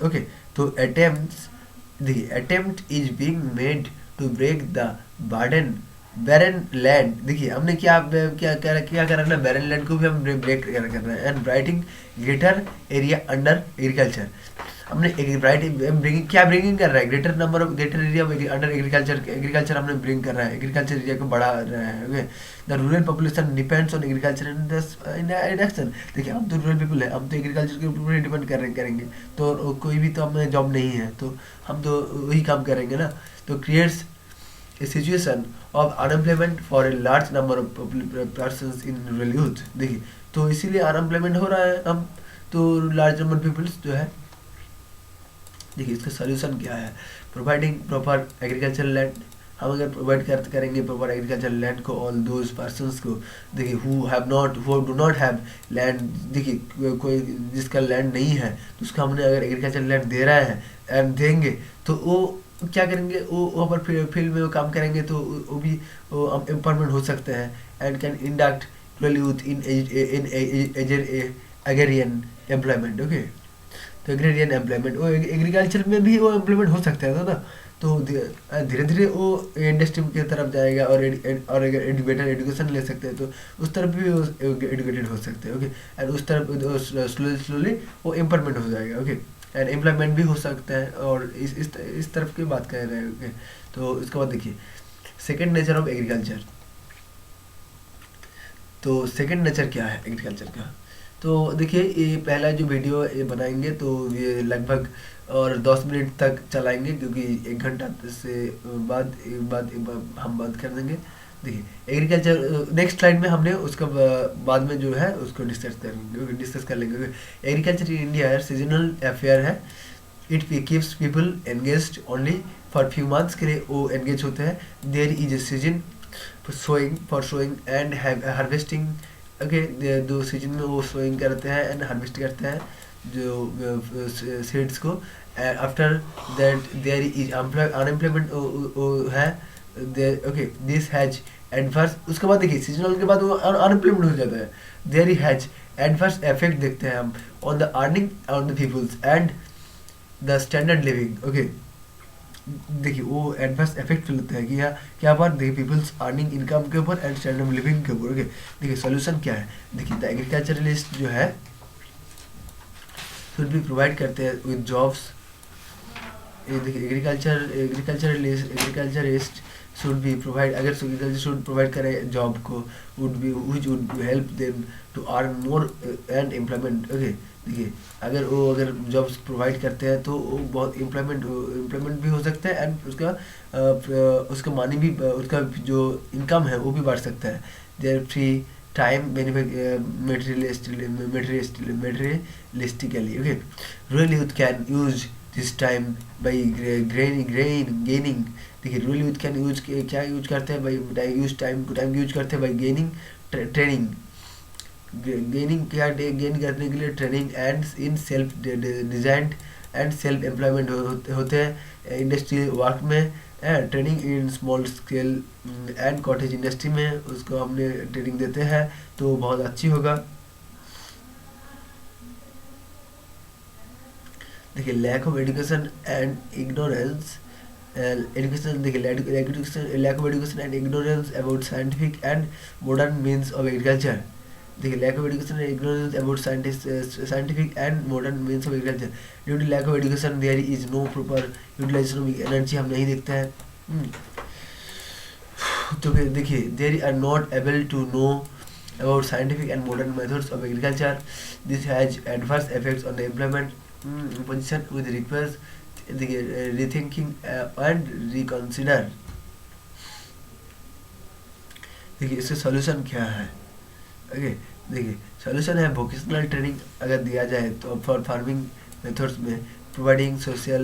ओके, तो attempt is being made to break the barren land. देखिए हमने क्या कर रहे हैं, बैरन लैंड को भी हम ब्रेक कर रहे हैं and brightening greater area under agriculture. हमने ब्रिंगिंग कर रहा है, ग्रेटर एरिया अंडर एग्रीकल्चर हमने ब्रिंग कर रहा है, एग्रीकल्चर एरिया को बढ़ा रहा है। Okay, the rural population depends on agriculture in action. देखिए हम तो रूरल पीपल है, हम तो एग्रीकल्चर के ऊपर ही डिपेंड करेंगे, तो कोई भी तो हमें जॉब नहीं है तो हम तो वही काम करेंगे ना। तो creates a situation of unemployment for a large number of persons in rural youth. देखिए तो इसीलिए अनएम्प्लॉयमेंट हो रहा है, हम तो लार्ज नंबर पीपल्स जो है। देखिए इसका सोल्यूशन क्या है, प्रोवाइडिंग प्रॉपर एग्रीकल्चर लैंड। हम अगर प्रोवाइड करेंगे प्रॉपर एग्रीकल्चर लैंड को ऑल दोज पर्सन्स को, देखिए who do not have land, देखिए कोई जिसका लैंड नहीं है तो उसका हमने अगर एग्रीकल्चर लैंड दे रहा है एंड देंगे तो वो क्या करेंगे, वो वहाँ पर फील्ड में वो काम करेंगे तो वो भी एम्पावरमेंट हो सकते हैं and can induct rural youth in agrarian employment. Okay, तो एग्रेरियन एम्प्लॉयमेंट वो एग्रीकल्चर में भी वो एम्प्लॉयमेंट हो सकता है ना। तो धीरे धीरे वो इंडस्ट्री की तरफ जाएगा और अगर बेटर एजुकेशन ले सकते हैं तो उस तरफ भी वो एजुकेटेड हो सकते हैं। ओके, एंड उस तरफ स्लोली वो एम्प्लॉयमेंट हो जाएगा। ओके, एंड एम्प्लॉयमेंट भी हो सकता है और इस तरफ की बात कर रहे हैं। ओके, तो इसके बाद देखिए सेकेंड नेचर ऑफ एग्रीकल्चर। तो सेकेंड नेचर क्या है एग्रीकल्चर का, तो देखिए ये पहला जो वीडियो ये बनाएंगे तो ये लगभग और 10 मिनट तक चलाएंगे क्योंकि 1 घंटा से बाद हम बंद कर देंगे। देखिए एग्रीकल्चर नेक्स्ट स्लाइड में हमने उसका बाद में जो है उसको डिस्कस कर लेंगे। Agriculture in India seasonal affair है, it keeps people engaged only for few months के लिए वो एंगेज होते हैं। There is a season for sowing and harvesting. Okay, दो सीजन में वो सोइंग करते हैं एंड हार्वेस्ट करते हैं जो सीड्स को। After that there is unemployment है। ओके, दिस हैज एडवर्स, उसके बाद देखिए सीजनल के बाद वो अनएम्प्लॉयमेंट हो जाता है। देयर हैज एडवर्स इफेक्ट देखते हैं हम on the earning on the peoples and the standard living. Okay, देखिए वो एडवर्स इफेक्ट फील होता है कि क्या बात, देखिए पीपल्स अर्निंग इनकम के ऊपर एंड स्टैंडर्ड लिविंग के ऊपर। ओके, देखिए सोल्यूशन क्या है, देखिए द एग्रीकल्चरलिस्ट जो है शुड भी प्रोवाइड करते हैं विद जॉब्स। देखिए एग्रीकल्चरिस्ट शुड बी प्रोवाइड, अगर एग्रीकल्चर शुड प्रोवाइड करे जॉब को which would help them to earn more and employment। Okay, देखिए अगर जॉब्स प्रोवाइड करते हैं तो वो बहुत एम्प्लॉयमेंट भी हो सकता है एंड उसका मनी भी, उसका जो इनकम है वो भी बढ़ सकता है। There free time materialistically. Okay, rural youth can use this time by gaining. देखिए रूरल यूथ कैन यूज क्या यूज करते हैं बाई यूज टाइम यूज करते हैं बाई गेनिंग ट्रेनिंग। गेनिंग क्या गेन करने के लिए training and in self designed and self employment होते हैं इंडस्ट्री वर्क में। Training in small scale and cottage industry में उसको हमने ट्रेनिंग देते हैं तो बहुत अच्छी होगा। देखिए lack of education and ignorance. Education देखिए lack of education and ignorance about scientific and modern means of agriculture. देखिए lack of education and ignorance about scientific and modern means of agriculture. Due to lack of education there is no proper utilisation of energy हम नहीं देखते हैं। तो फिर देखिए there are not able to know about scientific and modern methods of agriculture. This has adverse effects on the employment position with requires the rethinking and reconsider. देखिए इसका solution क्या है? ओके देखिए सॉल्यूशन है वोकेशनल ट्रेनिंग अगर दिया जाए तो फॉर फार्मिंग मेथड्स में providing social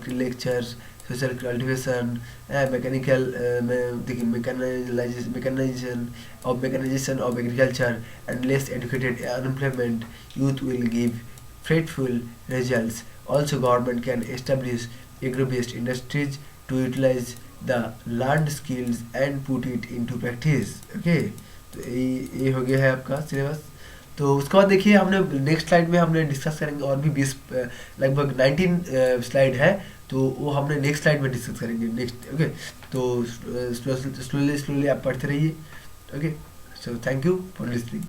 lectures social cultivation mechanical देखिए mechanisation of agriculture and less educated unemployment youth will give fruitful results. Also, government can establish agro-based industries to utilize the learned skills and put it into practice. Okay, तो ये हो गया है आपका syllabus. तो उसके बाद देखिए हमने नेक्स्ट स्लाइड में हमने डिस्कस करेंगे और भी 20 लगभग 19 स्लाइड है तो वो हमने नेक्स्ट स्लाइड में डिस्कस करेंगे नेक्स्ट। ओके तो स्लोली आप पढ़ते रहिए। Okay so thank you for listening.